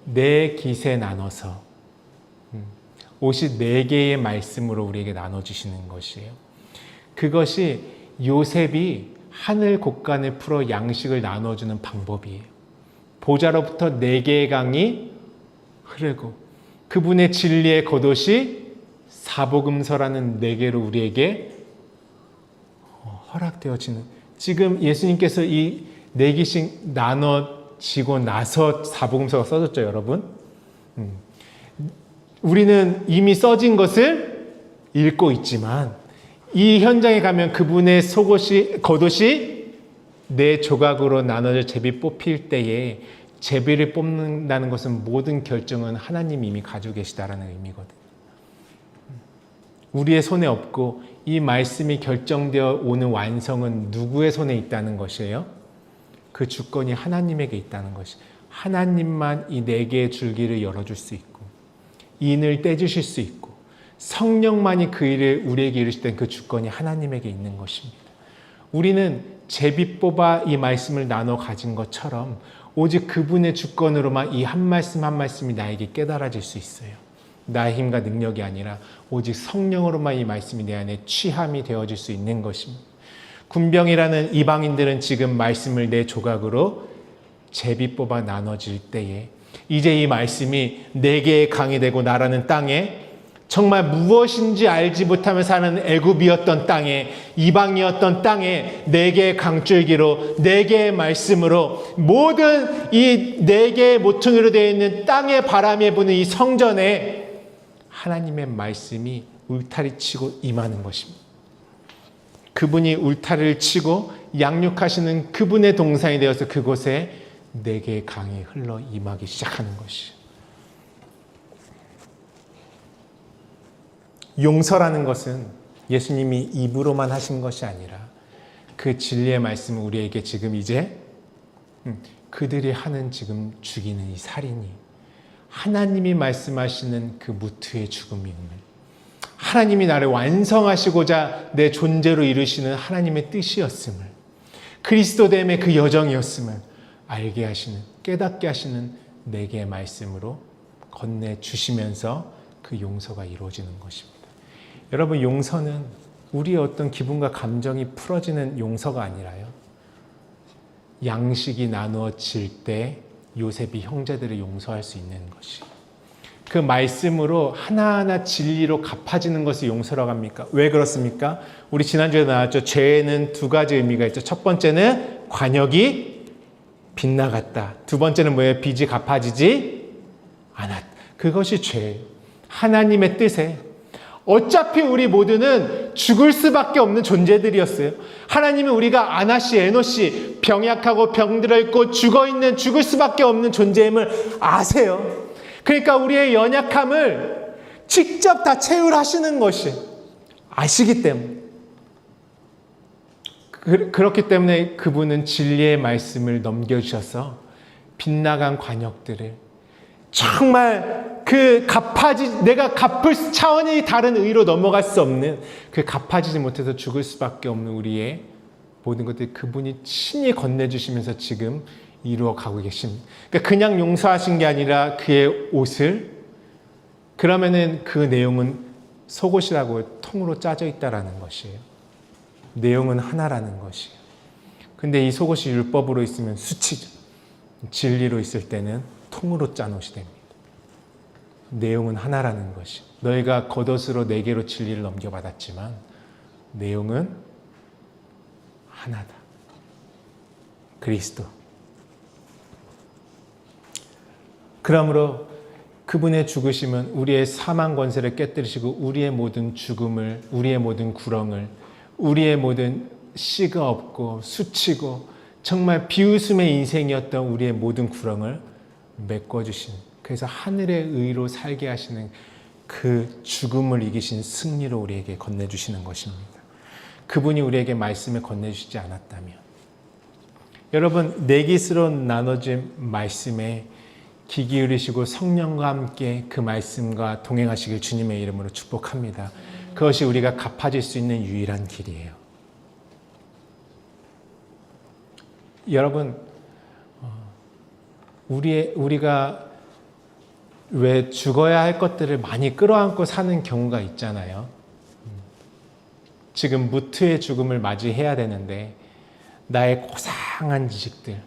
네 깃에 나눠서 옷이 네 개의 말씀으로 우리에게 나눠주시는 것이에요. 그것이 요셉이 하늘 곳간을 풀어 양식을 나눠주는 방법이에요. 보좌로부터 4개의 강이 흐르고 그분의 진리의 겉옷이 사복음서라는 4개로 우리에게 허락되어지는, 지금 예수님께서 이 4개씩 나눠지고 나서 사복음서가 써졌죠, 여러분. 우리는 이미 써진 것을 읽고 있지만 이 현장에 가면 그분의 겉옷이 4조각으로 나눠져 제비 뽑힐 때에 제비를 뽑는다는 것은 모든 결정은 하나님이 이미 가지고 계시다라는 의미거든요. 우리의 손에 없고 이 말씀이 결정되어 오는 완성은 누구의 손에 있다는 것이에요? 그 주권이 하나님에게 있다는 것이. 하나님만 이 4개의 줄기를 열어줄 수 있고 인을 떼주실 수 있고 성령만이 그 일을 우리에게 이루실 땐 그 주권이 하나님에게 있는 것입니다. 우리는 제비 뽑아 이 말씀을 나눠 가진 것처럼 오직 그분의 주권으로만 이 한 말씀 한 말씀이 나에게 깨달아질 수 있어요. 나의 힘과 능력이 아니라 오직 성령으로만 이 말씀이 내 안에 취함이 되어질 수 있는 것입니다. 군병이라는 이방인들은 지금 말씀을 4조각으로 제비 뽑아 나눠질 때에 이제 이 말씀이 4개의 강이 되고 나라는 땅에 정말 무엇인지 알지 못하며 사는 애굽이었던 땅에, 이방이었던 땅에 4개의 강줄기로 4개의 말씀으로 모든 이 4개의 모퉁이로 되어 있는 땅의 바람에 부는 이 성전에 하나님의 말씀이 울타리 치고 임하는 것입니다. 그분이 울타리를 치고 양육하시는 그분의 동산이 되어서 그곳에 4개의 강이 흘러 임하기 시작하는 것이에요. 용서라는 것은 예수님이 입으로만 하신 것이 아니라 그 진리의 말씀을 우리에게 지금 이제 그들이 하는 지금 죽이는 이 살인이 하나님이 말씀하시는 그 무트의 죽음임을, 하나님이 나를 완성하시고자 내 존재로 이루시는 하나님의 뜻이었음을, 그리스도됨의 그 여정이었음을 알게 하시는, 깨닫게 하시는 4개의 말씀으로 건네주시면서 그 용서가 이루어지는 것입니다. 여러분, 용서는 우리의 어떤 기분과 감정이 풀어지는 용서가 아니라요, 양식이 나누어질 때 요셉이 형제들을 용서할 수 있는 것이, 그 말씀으로 하나하나 진리로 갚아지는 것을 용서라고 합니까? 왜 그렇습니까? 우리 지난주에 나왔죠. 죄에는 2가지 의미가 있죠. 첫 번째는 관역이 빗나갔다. 2번째는 뭐예요? 빚이 갚아지지 않았다. 그것이 죄예요. 하나님의 뜻에 어차피 우리 모두는 죽을 수밖에 없는 존재들이었어요. 하나님은 우리가 아나씨, 에노씨, 병약하고 병들어 있고 죽을 수밖에 없는 존재임을 아세요. 그러니까 우리의 연약함을 직접 다 채울하시는 것이 아시기 때문에, 그렇기 때문에 그분은 진리의 말씀을 넘겨주셔서 빗나간 관역들을 정말 내가 갚을 차원이 다른 의로 넘어갈 수 없는, 그 갚아지지 못해서 죽을 수밖에 없는 우리의 모든 것들 그분이 친히 건네주시면서 지금 이루어 가고 계십니다. 그러니까 그냥 용서하신 게 아니라 그의 옷을, 그러면은 그 내용은 속옷이라고 통으로 짜져 있다라는 것이에요. 내용은 하나라는 것이에요. 근데 이 속옷이 율법으로 있으면 수치죠. 진리로 있을 때는 통으로 짠 옷이 됩니다. 내용은 하나라는 것이. 너희가 겉옷으로 4개로 진리를 넘겨받았지만 내용은 하나다. 그리스도. 그러므로 그분의 죽으심은 우리의 사망 권세를 깨뜨리시고 우리의 모든 죽음을, 우리의 모든 구렁을, 우리의 모든 씨가 없고 수치고 정말 비웃음의 인생이었던 우리의 모든 구렁을 메꿔주신, 그래서 하늘의 의로 살게 하시는 그 죽음을 이기신 승리로 우리에게 건네주시는 것입니다. 그분이 우리에게 말씀을 건네주시지 않았다면, 여러분, 내깃으로 나눠진 말씀에 귀 기울이시고 성령과 함께 그 말씀과 동행하시길 주님의 이름으로 축복합니다. 그것이 우리가 갚아질 수 있는 유일한 길이에요. 여러분, 우리가 왜 죽어야 할 것들을 많이 끌어안고 사는 경우가 있잖아요. 지금 무트의 죽음을 맞이해야 되는데 나의 고상한 지식들,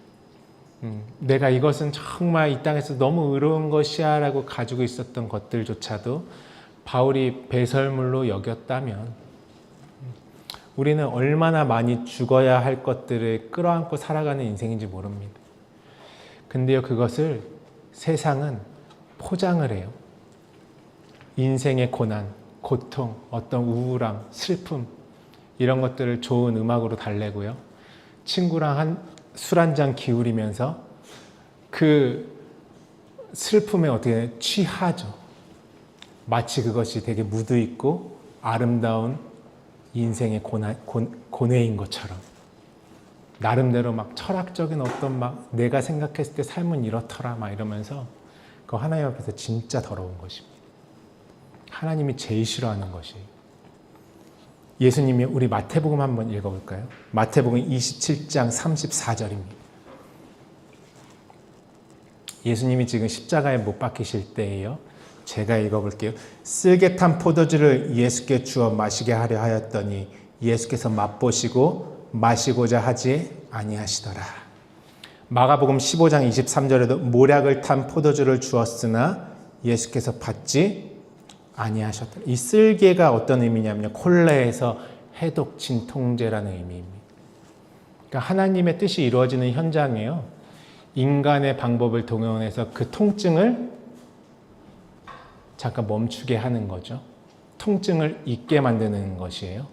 내가 이것은 정말 이 땅에서 너무 의로운 것이야 라고 가지고 있었던 것들조차도 바울이 배설물로 여겼다면 우리는 얼마나 많이 죽어야 할 것들을 끌어안고 살아가는 인생인지 모릅니다. 근데요, 그것을 세상은 포장을 해요. 인생의 고난, 고통, 어떤 우울함, 슬픔 이런 것들을 좋은 음악으로 달래고요. 친구랑 술 한 잔 기울이면서 그 슬픔에 어떻게 취하죠. 마치 그것이 되게 무드있고 아름다운 인생의 고뇌인 것처럼 나름대로 막 철학적인 어떤 막 내가 생각했을 때 삶은 이렇더라 막 이러면서 그 하나님 앞에서 진짜 더러운 것입니다. 하나님이 제일 싫어하는 것이 예수님이 우리 마태복음 한번 읽어볼까요? 마태복음 27장 34절입니다. 예수님이 지금 십자가에 못 박히실 때예요. 제가 읽어볼게요. 쓸개 탄 포도주를 예수께 주어 마시게 하려 하였더니 예수께서 맛보시고 마시고자 하지 아니하시더라. 마가복음 15장 23절에도 모략을 탄 포도주를 주었으나 예수께서 받지 아니하셨다. 이 쓸개가 어떤 의미냐면 콜레에서 해독 진통제라는 의미입니다. 그러니까 하나님의 뜻이 이루어지는 현장이에요. 인간의 방법을 동원해서 그 통증을 잠깐 멈추게 하는 거죠. 통증을 잊게 만드는 것이에요.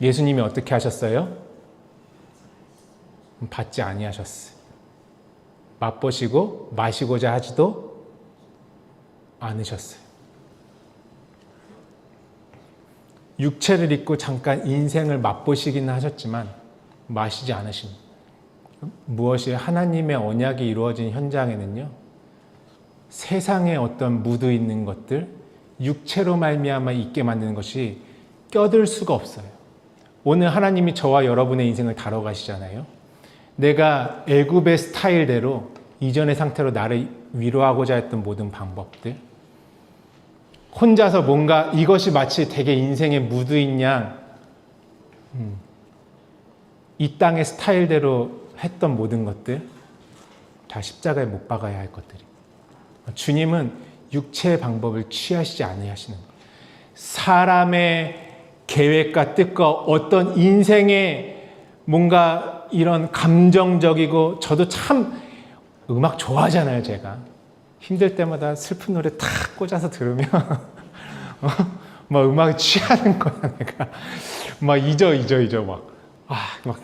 예수님이 어떻게 하셨어요? 받지 아니하셨어요. 맛보시고 마시고자 하지도 않으셨어요. 육체를 입고 잠깐 인생을 맛보시기는 하셨지만 마시지 않으십니다. 무엇이 하나님의 언약이 이루어진 현장에는요, 세상에 어떤 무드 있는 것들, 육체로 말미암아 있게 만드는 것이 껴들 수가 없어요. 오늘 하나님이 저와 여러분의 인생을 다뤄가시잖아요. 내가 애굽의 스타일대로 이전의 상태로 나를 위로하고자 했던 모든 방법들, 혼자서 뭔가 이것이 마치 되게 인생의 무드인 양, 이 땅의 스타일대로 했던 모든 것들 다 십자가에 못 박아야 할 것들이. 주님은 육체의 방법을 취하시지 않으시는 거예요. 사람의 계획과 뜻과 어떤 인생의 뭔가 이런 감정적이고, 저도 참 음악 좋아하잖아요. 제가 힘들 때마다 슬픈 노래 탁 꽂아서 들으면 막 음악에 취하는 거야. 내가 막 잊어 막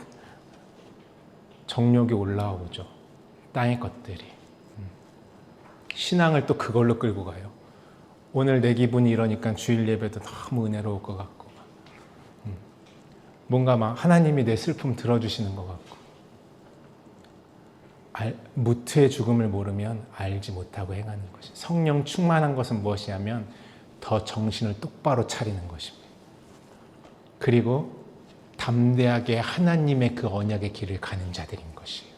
정욕이 올라오죠. 땅의 것들이. 신앙을 또 그걸로 끌고 가요. 오늘 내 기분이 이러니까 주일 예배도 너무 은혜로울 것 같고, 뭔가 막 하나님이 내 슬픔 들어주시는 것 같고, 무트의 죽음을 모르면 알지 못하고 행하는 것이. 성령 충만한 것은 무엇이냐면 더 정신을 똑바로 차리는 것입니다. 그리고 담대하게 하나님의 그 언약의 길을 가는 자들인 것이에요.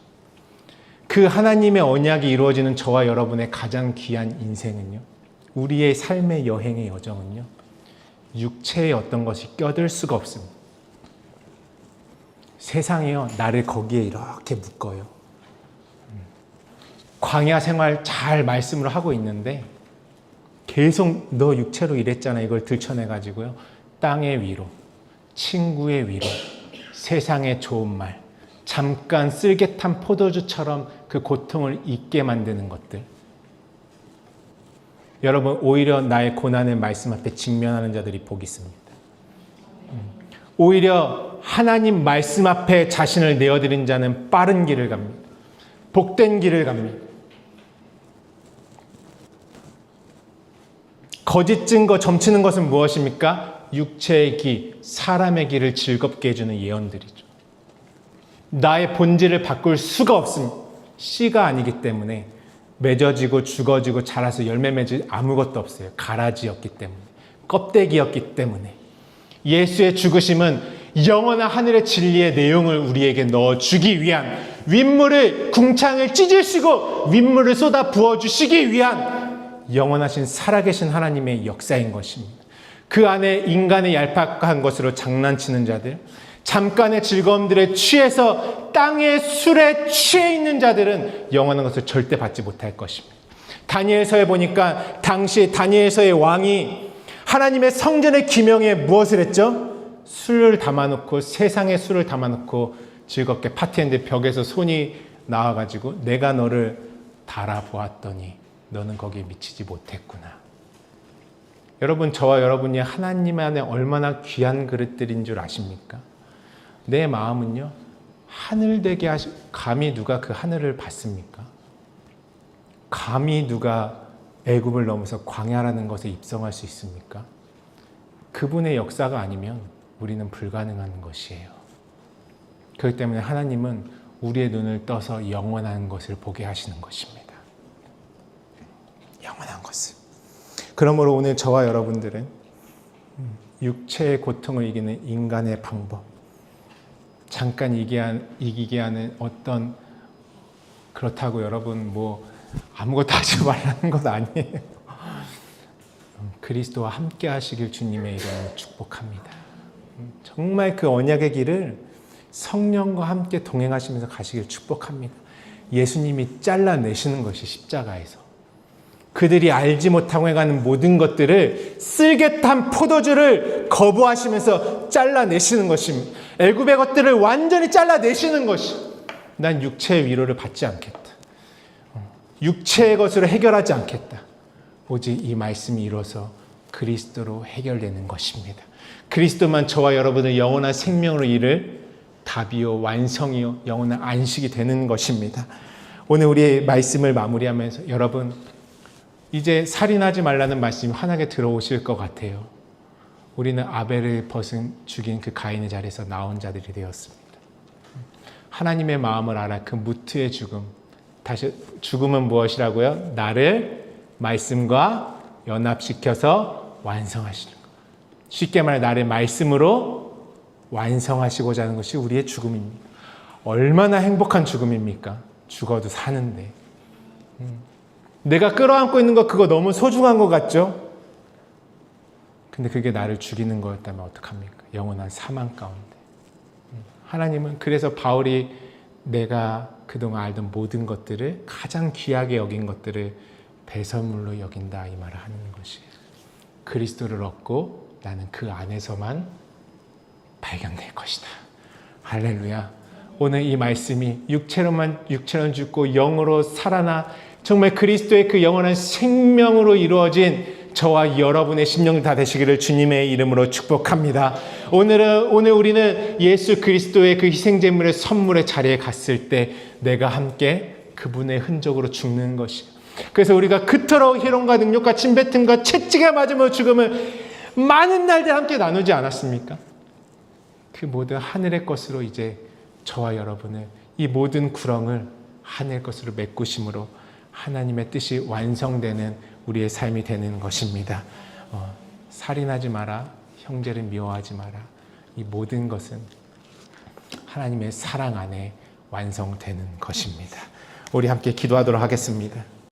그 하나님의 언약이 이루어지는 저와 여러분의 가장 귀한 인생은요, 우리의 삶의 여행의 여정은요, 육체의 어떤 것이 껴들 수가 없습니다. 세상이요, 나를 거기에 이렇게 묶어요. 광야 생활 잘 말씀을 하고 있는데 계속 너 육체로 이랬잖아, 이걸 들춰내가지고요, 땅의 위로, 친구의 위로, 세상의 좋은 말, 잠깐 쓸개 탄 포도주처럼 그 고통을 잊게 만드는 것들. 여러분, 오히려 나의 고난의 말씀 앞에 직면하는 자들이 복이 있습니다. 오히려 하나님 말씀 앞에 자신을 내어드린 자는 빠른 길을 갑니다. 복된 길을 갑니다. 거짓 증거 점치는 것은 무엇입니까? 육체의 길, 사람의 길을 즐겁게 해주는 예언들이죠. 나의 본질을 바꿀 수가 없습니다. 씨가 아니기 때문에 맺어지고 죽어지고 자라서 열매 맺을 아무것도 없어요. 가라지였기 때문에, 껍데기였기 때문에. 예수의 죽으심은 영원한 하늘의 진리의 내용을 우리에게 넣어주기 위한, 윗물을, 궁창을 찢으시고 윗물을 쏟아 부어주시기 위한 영원하신 살아계신 하나님의 역사인 것입니다. 그 안에 인간의 얄팍한 것으로 장난치는 자들, 잠깐의 즐거움들에 취해서 땅의 술에 취해 있는 자들은 영원한 것을 절대 받지 못할 것입니다. 다니엘서에 보니까 당시 다니엘서의 왕이 하나님의 성전의 기명에 무엇을 했죠? 술을 담아놓고, 세상의 술을 담아놓고 즐겁게 파티했는데 벽에서 손이 나와가지고 내가 너를 달아보았더니 너는 거기에 미치지 못했구나. 여러분, 저와 여러분이 하나님 안에 얼마나 귀한 그릇들인 줄 아십니까? 내 마음은요, 하늘 되게 감히 누가 그 하늘을 봤습니까? 감히 누가 애굽을 넘어서 광야라는 것에 입성할 수 있습니까? 그분의 역사가 아니면 우리는 불가능한 것이에요. 그렇기 때문에 하나님은 우리의 눈을 떠서 영원한 것을 보게 하시는 것입니다. 영원한 것을. 그러므로 오늘 저와 여러분들은 육체의 고통을 이기는 인간의 방법, 잠깐 이기게 하는 어떤, 그렇다고 여러분 뭐 아무것도 하지 말라는 건 아니에요. 그리스도와 함께 하시길 주님의 이름으로 축복합니다. 정말 그 언약의 길을 성령과 함께 동행하시면서 가시길 축복합니다. 예수님이 잘라내시는 것이 십자가에서 그들이 알지 못하고 해가는 모든 것들을 쓸개탄 포도주를 거부하시면서 잘라내시는 것입니다. 애굽의 것들을 완전히 잘라내시는 것이, 난 육체의 위로를 받지 않겠다. 육체의 것으로 해결하지 않겠다. 오직 이 말씀이 이루어서 그리스도로 해결되는 것입니다. 그리스도만 저와 여러분을 영원한 생명으로 이를 답이요 완성이요 영원한 안식이 되는 것입니다. 오늘 우리의 말씀을 마무리하면서 여러분, 이제 살인하지 말라는 말씀이 환하게 들어오실 것 같아요. 우리는 아벨을 죽인 그 가인의 자리에서 나온 자들이 되었습니다. 하나님의 마음을 알아 그 무트의 죽음, 다시 죽음은 무엇이라고요? 나를 말씀과 연합시켜서 완성하시는 것. 쉽게 말해 나를 말씀으로 완성하시고자 하는 것이 우리의 죽음입니다. 얼마나 행복한 죽음입니까? 죽어도 사는데. 내가 끌어안고 있는 거 그거 너무 소중한 것 같죠? 근데 그게 나를 죽이는 거였다면 어떡합니까? 영원한 사망 가운데. 하나님은 그래서 바울이 내가 그동안 알던 모든 것들을, 가장 귀하게 여긴 것들을 배설물로 여긴다, 이 말을 하는 것이에요. 그리스도를 얻고 나는 그 안에서만 발견될 것이다. 할렐루야. 오늘 이 말씀이 육체로는 죽고 영으로 살아나 정말 그리스도의 그 영원한 생명으로 이루어진 저와 여러분의 심령 다 되시기를 주님의 이름으로 축복합니다. 오늘 우리는 예수 그리스도의 그 희생제물의 선물의 자리에 갔을 때 내가 함께 그분의 흔적으로 죽는 것이. 그래서 우리가 그토록 희롱과 능욕과 침뱉음과 채찍에 맞으며 죽음을 많은 날들 함께 나누지 않았습니까? 그 모든 하늘의 것으로 이제 저와 여러분을, 이 모든 구렁을 하늘 것으로 메꾸심으로 하나님의 뜻이 완성되는 우리의 삶이 되는 것입니다. 살인하지 마라, 형제를 미워하지 마라. 이 모든 것은 하나님의 사랑 안에 완성되는 것입니다. 우리 함께 기도하도록 하겠습니다.